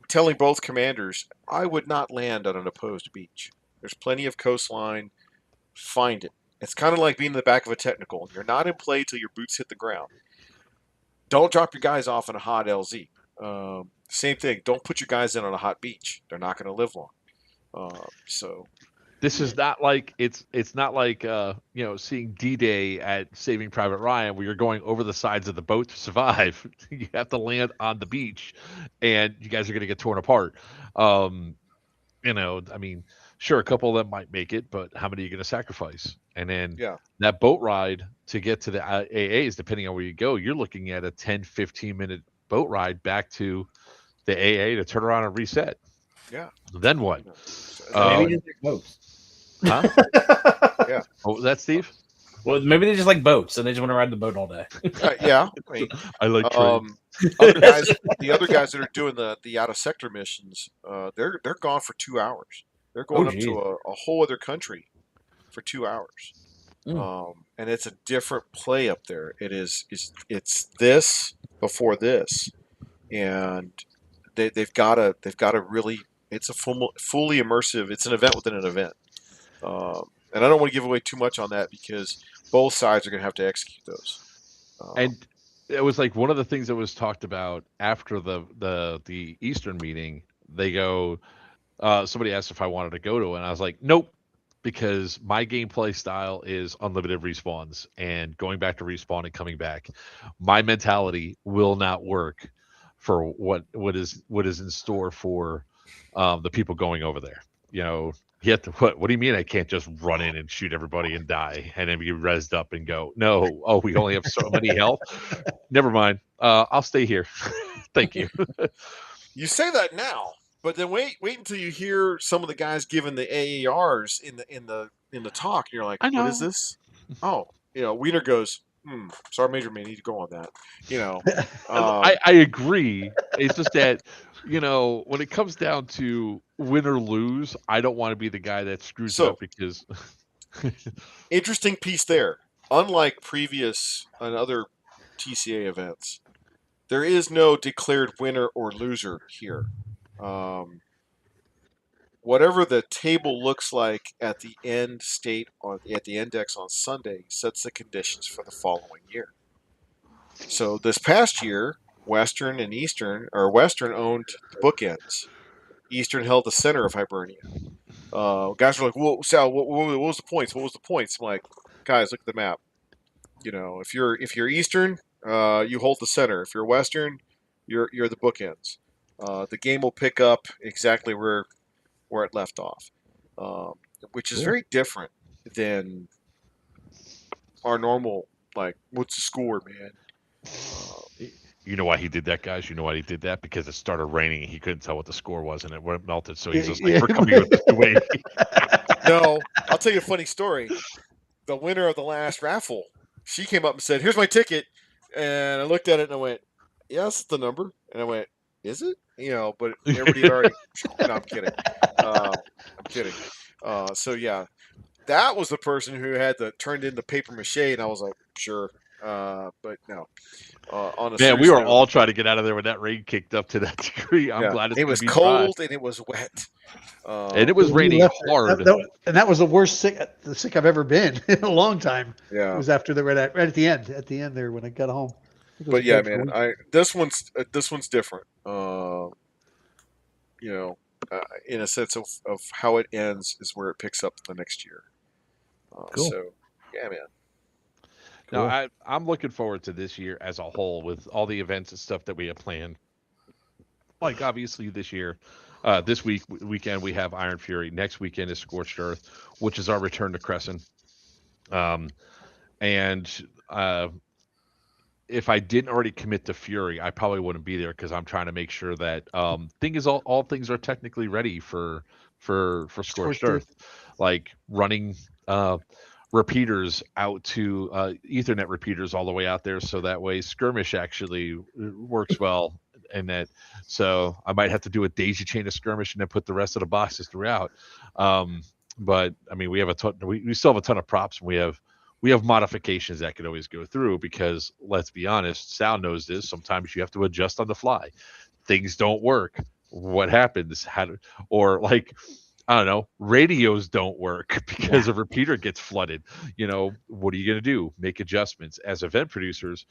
telling both commanders, I would not land on an opposed beach. There's plenty of coastline. Find it. It's kind of like being in the back of a technical. You're not in play till your boots hit the ground. Don't drop your guys off in a hot LZ. Same thing. Don't put your guys in on a hot beach. They're not going to live long. This is not like it's not like seeing D-Day at Saving Private Ryan where you're going over the sides of the boat to survive. You have to land on the beach, and you guys are going to get torn apart. I mean, sure, a couple of them might make it, but how many are you going to sacrifice? And then that boat ride to get to the AAs, depending on where you go, you're looking at a 10, 15-minute boat ride back to the AA to turn around and reset. Yeah. Then what? Maybe just like boats. Huh? Yeah. What was that, Steve? Well, maybe they just like boats and they just want to ride the boat all day. Yeah. I mean, I like trains. the other guys that are doing the out of sector missions, they're gone for 2 hours. They're going up to a whole other country for 2 hours. And it's a different play up there. It's this before this, and they've got to really. It's a fully immersive. It's an event within an event, and I don't want to give away too much on that because both sides are going to have to execute those. And it was like one of the things that was talked about after the Eastern meeting. They go, somebody asked if I wanted to go to it, and I was like, nope, because my gameplay style is unlimited respawns and going back to respawn and coming back. My mentality will not work for what is in store for the people going over there. You have to what do you mean I can't just run in and shoot everybody and die and then be rezzed up and go, no, we only have so many health. Never mind. I'll stay here. Thank you. You say that now, but then wait until you hear some of the guys giving the AARs in the talk, and you're like, what is this? Oh, Wiener goes, Sergeant Major may need to go on that. I agree. It's just that, when it comes down to win or lose, I don't want to be the guy that screws it up because. Interesting piece there. Unlike previous and other TCA events, there is no declared winner or loser here. Whatever the table looks like at the end state at the index on Sunday sets the conditions for the following year. So this past year, Western and Eastern, or Western owned the bookends. Eastern held the center of Hibernia. Guys were like, "Well, Sal, what was the points? What was the points?" I'm like, "Guys, look at the map. If you're Eastern, you hold the center. If you're Western, you're the bookends. The game will pick up exactly where it left off, which is very different than our normal, like, what's the score, man?" You know why he did that, guys? You know why he did that? Because it started raining and he couldn't tell what the score was and it melted. So he's just like, we're coming with this way. No, I'll tell you a funny story. The winner of the last raffle, she came up and said, "Here's my ticket." And I looked at it and I went, "Yeah, that's the number." And I went, "Is it?" But everybody had already. No, I'm kidding. So yeah, that was the person who had turned in the paper mache, and I was like, "Sure," but no. Man, we were all trying to get out of there when that rain kicked up to that degree. I'm glad it was cold and it was wet. And it was raining hard. And that was the worst sick I've ever been in a long time. Yeah. It was after right at the end there when I got home. But yeah, man, this one's different. in a sense of how it ends is where it picks up the next year. Cool. So, yeah, man. No, Cool. I'm looking forward to this year as a whole with all the events and stuff that we have planned. Like obviously this year, this weekend we have Iron Fury. Next weekend is Scorched Earth, which is our return to Crescent. Um, and if I didn't already commit to Fury, I probably wouldn't be there because I'm trying to make sure that thing is all things are technically ready for Scorched Scorched Earth. Earth, like running repeaters out to Ethernet repeaters all the way out there, so that way skirmish actually works well. And that, so I might have to do a daisy chain of skirmish and then put the rest of the boxes throughout. But I mean, we have a ton. We still have a ton of props. And we have modifications that can always go through because let's be honest, Sal knows this. Sometimes you have to adjust on the fly. Things don't work. What happens? Or like, I don't know, radios don't work because a repeater gets flooded. What are you going to do? Make adjustments as event producers.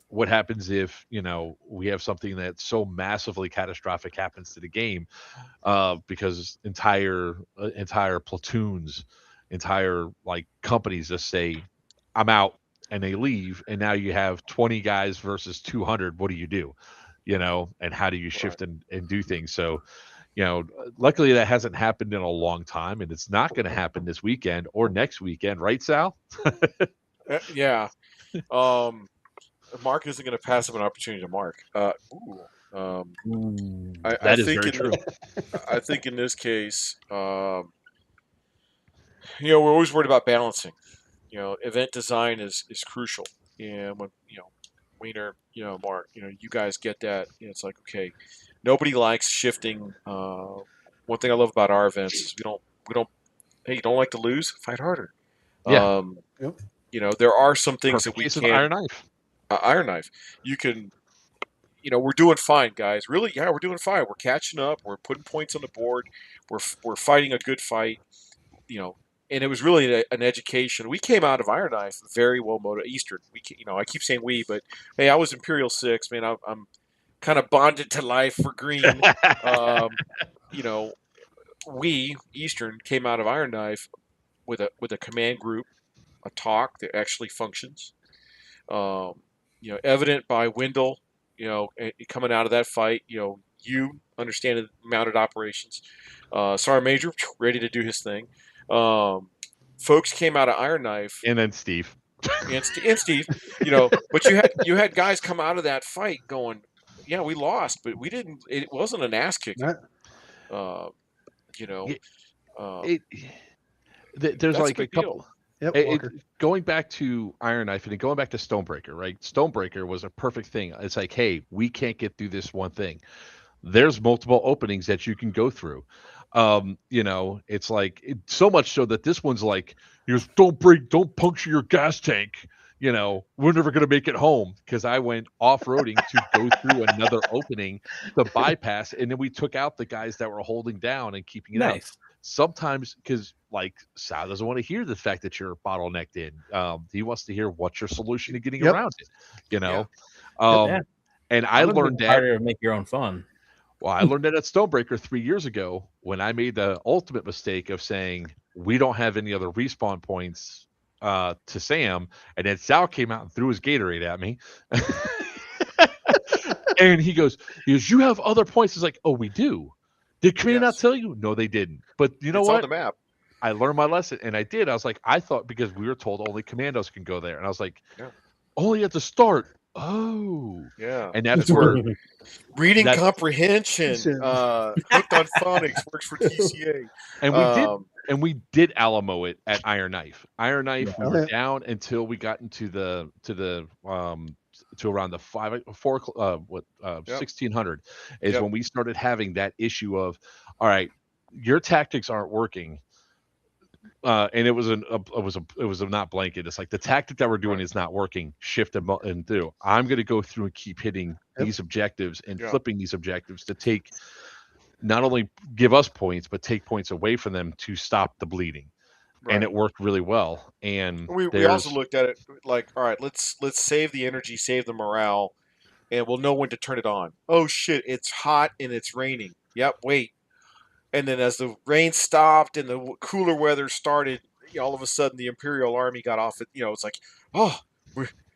What happens if we have something that's so massively catastrophic happens to the game because entire platoons, entire like companies just say I'm out and they leave, and now you have 20 guys versus 200. What do you do? And how do you shift and do things? So luckily that hasn't happened in a long time, and it's not going to happen this weekend or next weekend, right, Sal? Yeah. Mark isn't going to pass up an opportunity to mark. I That is think very true. I think in this case, we're always worried about balancing. Event design is crucial. And when Wiener, Mark, you guys get that. It's like, okay, nobody likes shifting. One thing I love about our events is we don't. Hey, you don't like to lose? Fight harder. Yeah. Yep. There are some things that Perfect we case of can. Iron Knife. Iron Knife. You can. We're doing fine, guys. Really, yeah, we're doing fine. We're catching up. We're putting points on the board. We're fighting a good fight. And it was really an education. We came out of Iron Knife very well motivated. Eastern. I keep saying we, but hey, I was Imperial 6. Man, I'm kind of bonded to life for green. You know, we Eastern came out of Iron Knife with a command group, a talk that actually functions. Evident by Wendell. Coming out of that fight, you understand mounted operations. Sergeant Major ready to do his thing. Folks came out of Iron Knife, And then Steve. and Steve, but you had guys come out of that fight going, yeah, we lost, but we didn't. It wasn't an ass kicking. Right. There's That's a like a big deal. couple. Yep. Walker. Going back to Iron Knife and then going back to Stonebreaker, right? Stonebreaker was a perfect thing. It's like, hey, we can't get through this one thing. There's multiple openings that you can go through. It's like so much so that this one's like, don't puncture your gas tank. We're never gonna make it home because I went off-roading to go through another opening to bypass, and then we took out the guys that were holding down and keeping it out. Nice. Sometimes because like Sal doesn't want to hear the fact that you're bottlenecked in. He wants to hear what's your solution to getting Yep. around it. Yeah. And I Sometimes learned it's that. harder to make your own fun. Well, I learned that at Stonebreaker 3 years ago when I made the ultimate mistake of saying we don't have any other respawn points to Sam, and then Sal came out and threw his Gatorade at me. And he goes, you have other points. It's like, oh, we do. Did Commander not Yes. tell you? No, they didn't. But you know It's what? on the map. I learned my lesson, and I did. I was like, I thought because we were told only commandos can go there, and I was like, Yeah. only at the start. Oh, Yeah. and that's where Reading That's- comprehension. Hooked on phonics works for TCA. and we did Alamo it at Iron Knife. Iron Knife, Yeah. we were down until we got into to around the 1600 is Yep. when we started having that issue of, all right, your tactics aren't working. And it was a not blanket. It's like the tactic that we're doing is not working. Shift and do. I'm going to go through and keep hitting these objectives and flipping these objectives to take not only give us points but take points away from them to stop the bleeding. Right. And it worked really well. And we also looked at it like, all right, let's save the energy, save the morale. and we'll know when to turn it on. Oh shit, it's hot and it's raining. Yep, wait. And then as the rain stopped and the cooler weather started, all of a sudden the Imperial Army got off it. It's like, oh,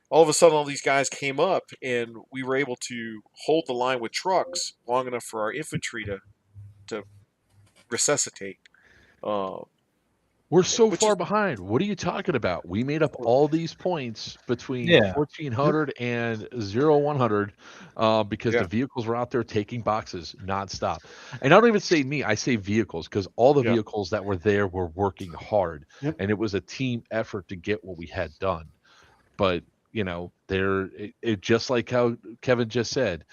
all of a sudden all these guys came up and we were able to hold the line with trucks long enough for our infantry to resuscitate. Uh, We're so which far is behind. What are you talking about? We made up all these points between Yeah. 1400 and 100 because the vehicles were out there taking boxes nonstop. And I don't even say me, I say vehicles because all the vehicles that were there were working hard. Yep. And it was a team effort to get what we had done. But, it just like how Kevin just said,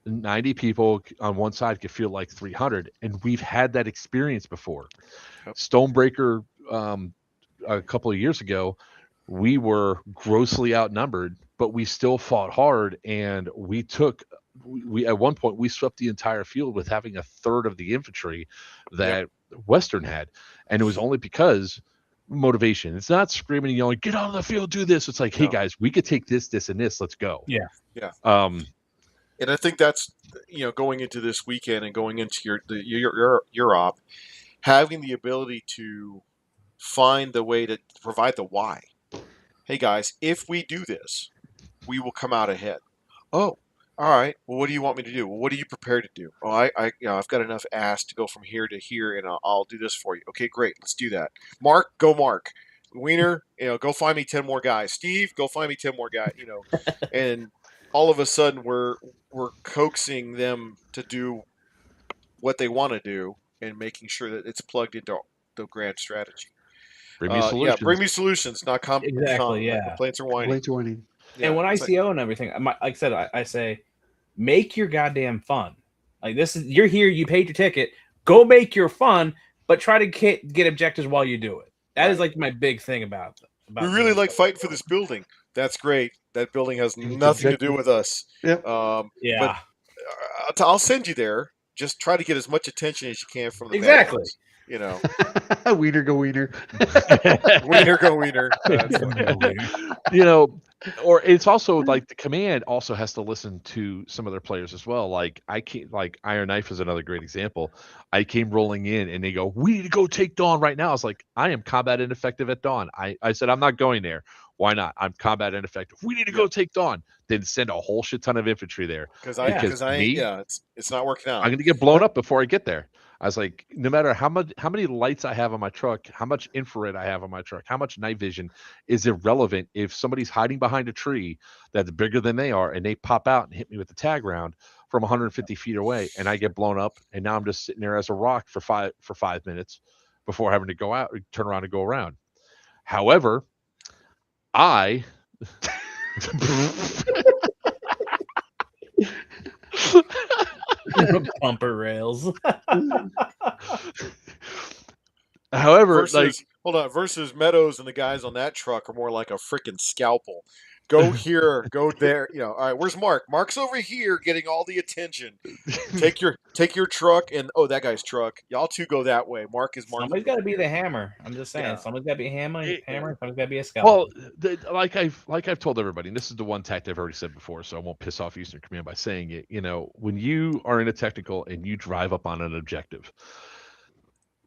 90 people on one side could feel like 300, and we've had that experience before. Yep. Stonebreaker, a couple of years ago, we were grossly outnumbered, but we still fought hard, and we at one point we swept the entire field with having a third of the infantry that Western had, and it was only because motivation. It's not screaming and yelling, "Get out of the field, do this." It's like, hey guys, we could take this, this, and this. Let's go. Yeah. And I think that's going into this weekend and going into your op, having the ability to find the way to provide the why. Hey guys, if we do this, we will come out ahead. Oh, all right. Well, what do you want me to do? Well, what are you prepared to do? Oh, I've got enough ass to go from here to here, and I'll do this for you. Okay, great. Let's do that. Mark, go Mark. Wiener, go find me 10 more guys. Steve, go find me 10 more guys. And all of a sudden we're coaxing them to do what they want to do and making sure that it's plugged into the grand strategy. Bring me solutions. Bring me solutions, not Exactly. Yeah. complaints or whining. Complaints or whining. Yeah, and when ICO and everything, like I said, I say, make your goddamn fun. Like this is you're here, you paid your ticket, go make your fun, but try to get objectives while you do it. That is like my big thing about it. We really like fighting for this building. That's great. That building has nothing to do with us. Yep. But I'll send you there. Just try to get as much attention as you can from the exactly. Bad Wiener go wiener. Wiener go wiener. Or it's also like the command also has to listen to some of their players as well. Like Iron Knife is another great example. I came rolling in and they go, "We need to go take Dawn right now." I was like, I am combat ineffective at Dawn. I said, I'm not going there. Why not? I'm combat ineffective. We need to go take Dawn. Then send a whole shit ton of infantry there. Because it's not working out. I'm gonna get blown up before I get there. I was like, no matter how many lights I have on my truck, how much infrared I have on my truck, how much night vision is irrelevant if somebody's hiding behind a tree that's bigger than they are and they pop out and hit me with the tag round from 150 feet away and I get blown up and now I'm just sitting there as a rock for 5 minutes before having to go out, turn around and go around. However, I bumper rails. However, versus Meadows and the guys on that truck are more like a freaking scalpel. Go here, go there. All right, where's Mark? Mark's over here getting all the attention. Take your truck and that guy's truck. Y'all two go that way. Mark. Somebody's got to be the hammer. I'm just saying. Somebody's got to be a hammer. Somebody's got to be a scalpel. Well, like I've told everybody, and this is the one tactic I've already said before, so I won't piss off Eastern Command by saying it. When you are in a technical and you drive up on an objective,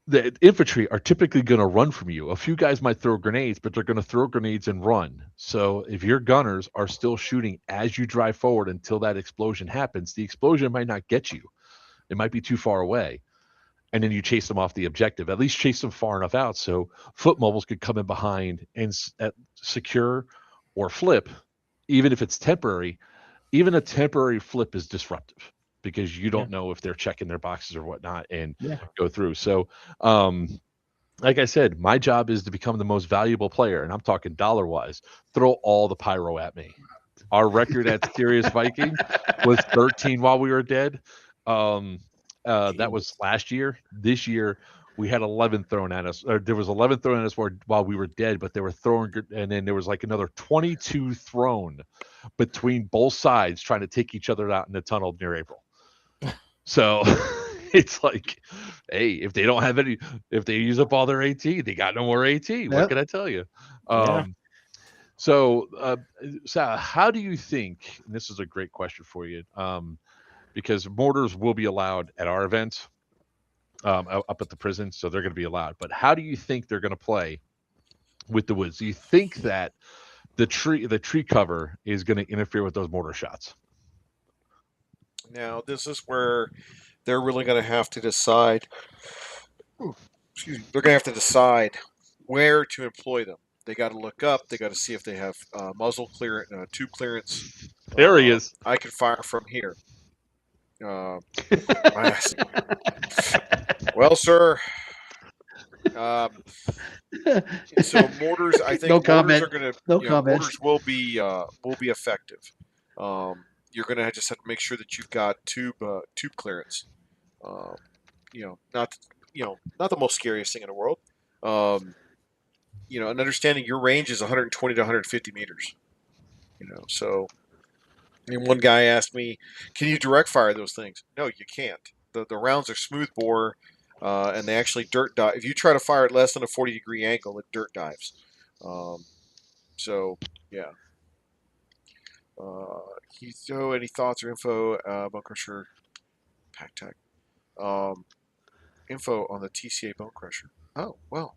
the infantry are typically going to run from you. A few guys might throw grenades, but they're going to throw grenades and run. So if your gunners are still shooting as you drive forward until that explosion happens, the explosion might not get you. It might be too far away. And then you chase them off the objective. At least chase them far enough out so foot mobiles could come in behind and secure or flip, even if it's temporary. Even a temporary flip is disruptive, because you don't know if they're checking their boxes or whatnot and go through. So, like I said, my job is to become the most valuable player, and I'm talking dollar-wise. Throw all the pyro at me. Our record at Serious Viking was 13 while we were dead. That was last year. This year, we had 11 thrown at us. Or there was 11 thrown at us while we were dead, but they were throwing, and then there was like another 22 thrown between both sides trying to take each other out in the tunnel near April. So it's like, hey, if they don't have if they use up all their AT, they got no more AT. What can I tell you? So, Sal, how do you think? And this is a great question for you, because mortars will be allowed at our events up at the prison, so they're going to be allowed. But how do you think they're going to play with the woods? Do you think that the tree cover is going to interfere with those mortar shots? Now, this is where they're really going to have to decide. Excuse me. They're going to have to decide where to employ them. They got to look up. They got to see if they have muzzle clearance, tube clearance. There he is. I can fire from here. Uh, well, sir. So mortars, I think No mortars comment. are going to. No comment. Mortars will be effective. You're going to just have to make sure that you've got tube clearance. Not not the most scariest thing in the world. And understanding your range is 120 to 150 meters. So. And one guy asked me, "Can you direct fire those things?" No, you can't. The rounds are smooth bore, and they actually dirt dive. If you try to fire at less than a 40-degree angle, it dirt dives. So yeah. Any thoughts or info Bone Crusher Pack Tech? Info on the TCA Bone Crusher. Oh well.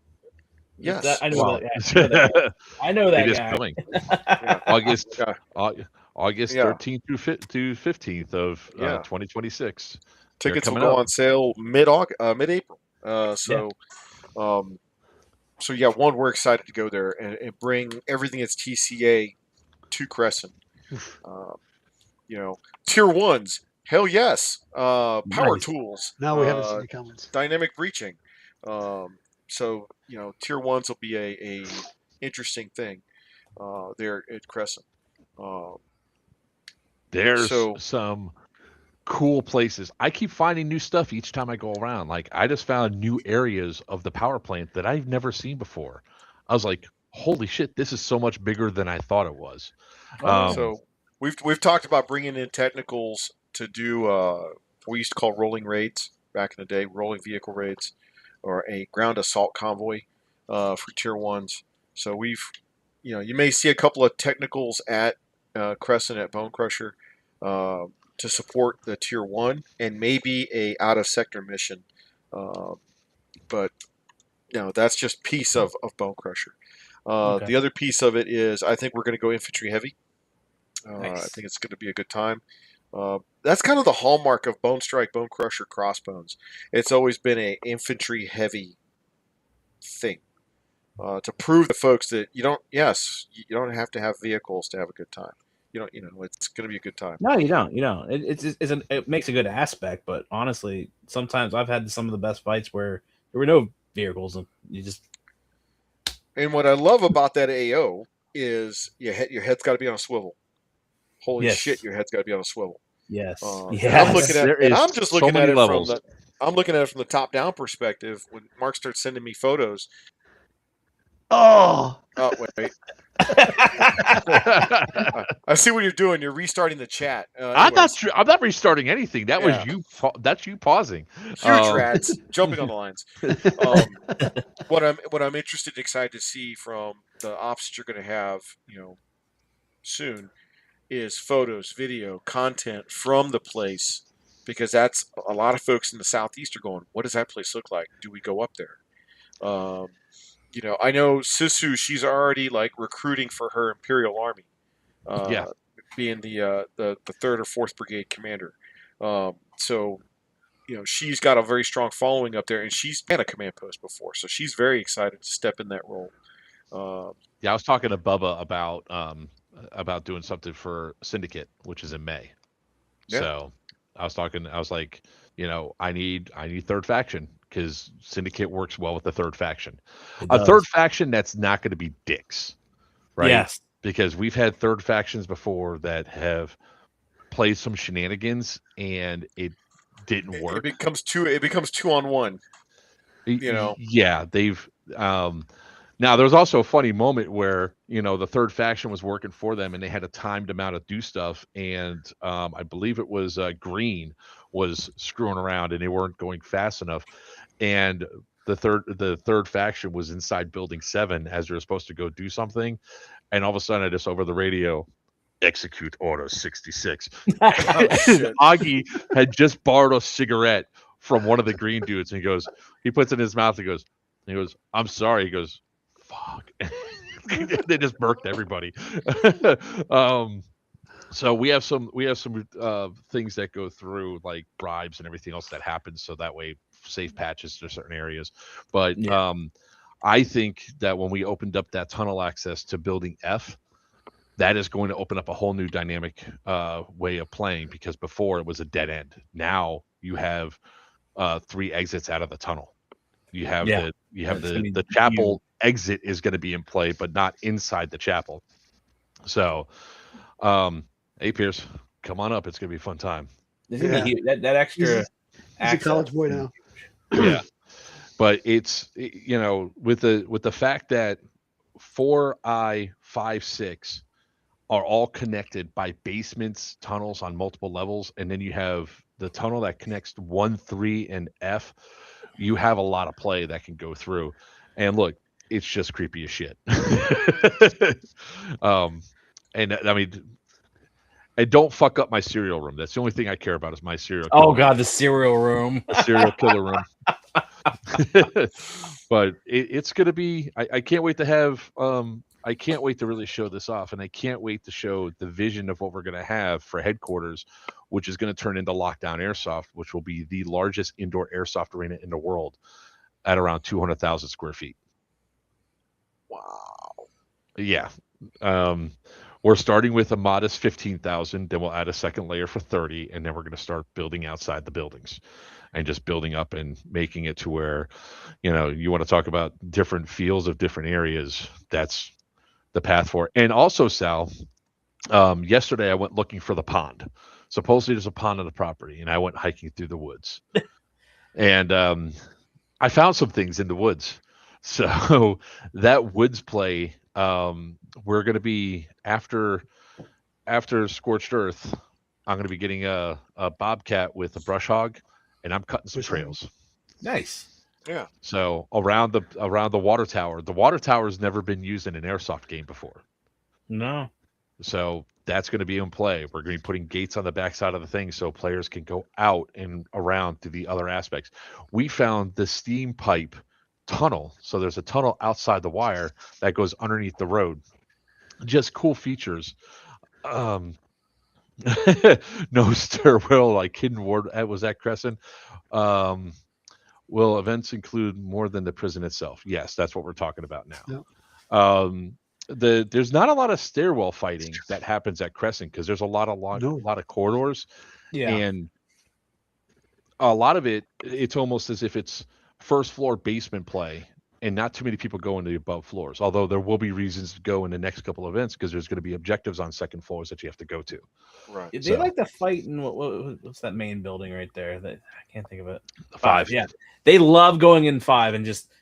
Yes. I know Well, that guy. I know that it is guy. coming. Yeah. August Yeah. August Yeah. 13th to 15th of Yeah. 2026. Tickets will coming go up. on sale mid-April. So yeah, we're excited to go there and bring everything that's TCA to Crescent. Tier ones, hell yes. Power Nice. tools. Now we haven't seen the comments. Dynamic breaching. So tier ones will be a interesting thing there at Crescent. There's So- some cool places. I keep finding new stuff each time I go around. Like I just found new areas of the power plant that I've never seen before. I was like, holy shit, this is so much bigger than I thought it was. So we've talked about bringing in technicals to do what we used to call rolling raids back in the day, rolling vehicle raids, or a ground assault convoy for tier ones. So you may see a couple of technicals at Crescent at Bone Crusher to support the tier one, and maybe a out of sector mission. But that's just piece of Bone Crusher. Okay. The other piece of it is I think we're going to go infantry heavy. Nice. I think it's going to be a good time. That's kind of the hallmark of Bone Strike, Bone Crusher, Crossbones. It's always been a infantry heavy thing to prove to folks that you don't have to have vehicles to have a good time. It's going to be a good time. No, you don't. It makes a good aspect, but honestly, sometimes I've had some of the best fights where there were no vehicles, and you just. And what I love about that AO is your head's got to be on a swivel. Holy Yes. shit, your head's got to be on a swivel. Yes. And Yes. I'm looking at, There and is I'm just so looking at many it levels. I'm looking at it from the top down perspective. When Mark starts sending me photos, Oh, wait, I see what you're doing. You're restarting the chat. I'm not restarting anything. That was you. That's you pausing. Huge rats jumping on the lines. What I'm interested and excited to see from the ops that you're going to have, soon, is photos, video, content from the place, because that's a lot of folks in the Southeast are going, what does that place look like? Do we go up there? I know Sisu, she's already like recruiting for her Imperial Army, being the third or fourth brigade commander. So she's got a very strong following up there, and she's had a command post before, so she's very excited to step in that role. I was talking to Bubba about doing something for Syndicate, which is in May. Yeah. So I was like, I need third faction, because Syndicate works well with the third faction. A third faction that's not going to be dicks, right? Yes. Because we've had third factions before that have played some shenanigans and it didn't work. It becomes 2-on-1. Yeah, they've now there's also a funny moment where the third faction was working for them and they had a timed amount to do stuff, and I believe it was Green was screwing around and they weren't going fast enough, and the third faction was inside Building 7 as they were supposed to go do something, and all of a sudden I just over the radio, execute order 66. Oh, And shit. Augie had just borrowed a cigarette from one of the green dudes, and he puts it in his mouth. He goes, I'm sorry. He goes, fuck. They just murked everybody. So we have some things that go through, like bribes and everything else that happens, so that way safe patches to certain areas. But Yeah. I think that when we opened up that tunnel access to Building F, that is going to open up a whole new dynamic way of playing, because before it was a dead end. Now you have 3 exits out of the tunnel. You have Yeah. the chapel exit is going to be in play, but not inside the chapel. So, hey Pierce, come on up. It's going to be a fun time. It's gonna be huge. That extra. He's a college boy now. Yeah, but it's with the fact that 4I 5 6 are all connected by basements, tunnels on multiple levels, and then you have the tunnel that connects 1, 3, and F. You have a lot of play that can go through, and look, it's just creepy as shit. And I mean, and don't fuck up my cereal room. That's the only thing I care about is my cereal. Oh god, the cereal room, the serial killer room. But it's gonna be. I can't wait to have. I can't wait to really show this off, and I can't wait to show the vision of what we're gonna have for headquarters, which is gonna turn into Lockdown Airsoft, which will be the largest indoor airsoft arena in the world, at around 200,000 square feet. Wow. Yeah. We're starting with a modest 15,000, then we'll add a second layer for 30, and then we're going to start building outside the buildings and just building up and making it to where, you want to talk about different fields of different areas. That's the path for it. And also, Sal, yesterday I went looking for the pond. Supposedly there's a pond on the property, and I went hiking through the woods. And I found some things in the woods. So that woods play, we're going to be after Scorched Earth. I'm going to be getting a bobcat with a brush hog, and I'm cutting some trails. Nice. Yeah. So around the water tower. The water tower has never been used in an airsoft game before. No. So that's going to be in play. We're going to be putting gates on the backside of the thing so players can go out and around to the other aspects. We found the steam pipe tunnel. So there's a tunnel outside the wire that goes underneath the road. Just cool features. No stairwell, like hidden ward. Was that Crescent? Will events include more than the prison itself? Yes, that's what we're talking about now. Yep. There's not a lot of stairwell fighting that happens at Crescent because there's a lot of corridors. Yeah. And a lot of it's almost as if it's first floor basement play, and not too many people go into the above floors, although there will be reasons to go in the next couple of events because there's going to be objectives on second floors that you have to go to. Right. They like to fight in what's that main building right there? I can't think of it. 5. Yeah. They love going in 5 and just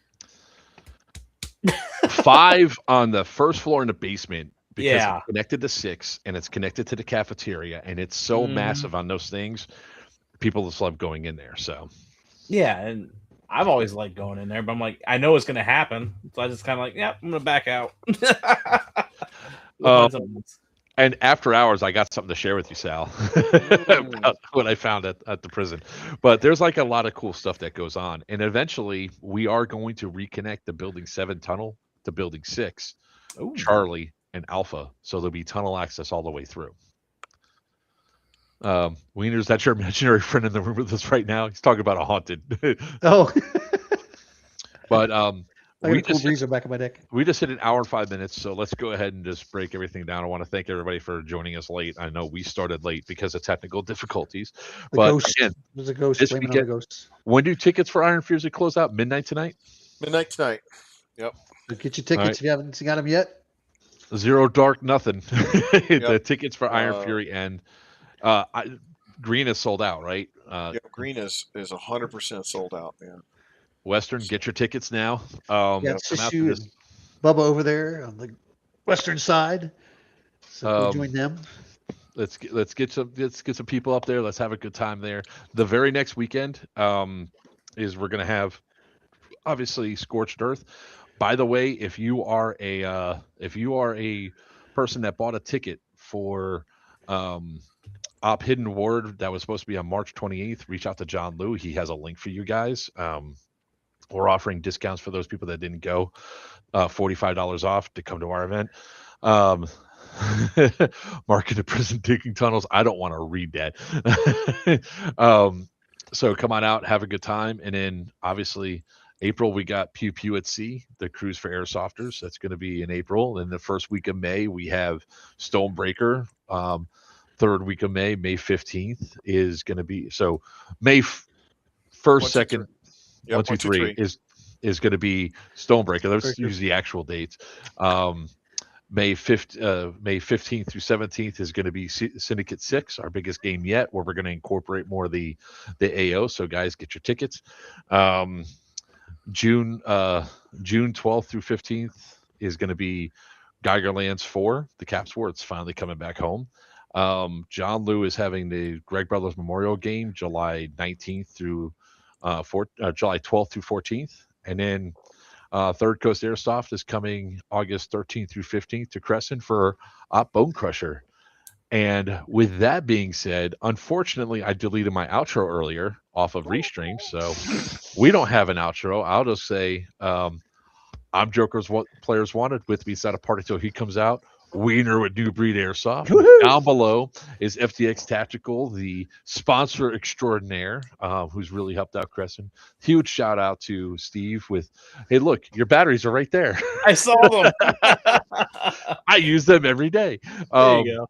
5 on the first floor in the basement because Yeah. it's connected to 6 and it's connected to the cafeteria, and it's so massive on those things. People just love going in there. So yeah, and I've always liked going in there, but I'm like, I know it's going to happen, so I just kind of like, yeah, I'm going to back out. And after hours, I got something to share with you, Sal, about what I found at the prison. But there's like a lot of cool stuff that goes on, and eventually we are going to reconnect the Building 7 tunnel to Building 6, Charlie and Alpha, so there'll be tunnel access all the way through. Wiener's, that's your imaginary friend in the room with us right now. He's talking about a haunted. Oh. But I got a cool breezer back of my neck. We just hit an hour and 5 minutes, so let's go ahead and just break everything down. I want to thank everybody for joining us late. I know we started late because of technical difficulties. There's a ghost. This weekend, when do tickets for Iron Fury close out? Midnight tonight? Midnight tonight. Yep. So get your tickets if you haven't got them yet. Zero Dark, nothing. The tickets for Iron Fury end. Green is sold out, right? Green is 100% sold out, man. Western, get your tickets now. It's just you and Bubba over there on the western side. So join them. Let's get some people up there. Let's have a good time there. The very next weekend is we're gonna have obviously Scorched Earth. By the way, if you are a person that bought a ticket for Op Hidden Ward that was supposed to be on March 28th, reach out to John Liu. He has a link for you guys. We're offering discounts for those people that didn't go, $45 off to come to our event. Mark in the prison digging tunnels. I don't want to read that. So come on out, have a good time. And then obviously April, we got Pew Pew at Sea, the cruise for airsofters. That's going to be in April. And the first week of May, we have Stonebreaker. Third week of May, May 15th is going to be, so May 1st, 2nd, Yep, 1, 2, 3 is going to be Stonebreaker. Let's use the actual dates. May 15th through 17th is going to be Syndicate 6, our biggest game yet, where we're going to incorporate more of the AO. So guys, get your tickets. June 12th through 15th is going to be Geigerlands 4, the Caps War. It's finally coming back home. John Liu is having the Greg Brothers Memorial Game July 19th through July 12th through 14th. And then Third Coast Airsoft is coming August 13th through 15th to Crescent for Op Bone Crusher. And with that being said, unfortunately, I deleted my outro earlier off of Restream, so we don't have an outro. I'll just say I'm Joker's What Players Wanted. With me is at a party till he comes out. Wiener with New Breed Airsoft. Woo-hoo! Down below is FTX Tactical, the sponsor extraordinaire, who's really helped out Crescent. Huge shout out to Steve with, hey, look, your batteries are right there. I saw them. I use them every day. There you go.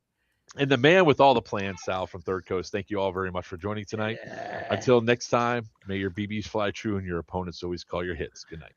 And the man with all the plans, Sal from Third Coast. Thank you all very much for joining tonight. Yeah. Until next time, may your BBs fly true and your opponents always call your hits. Good night.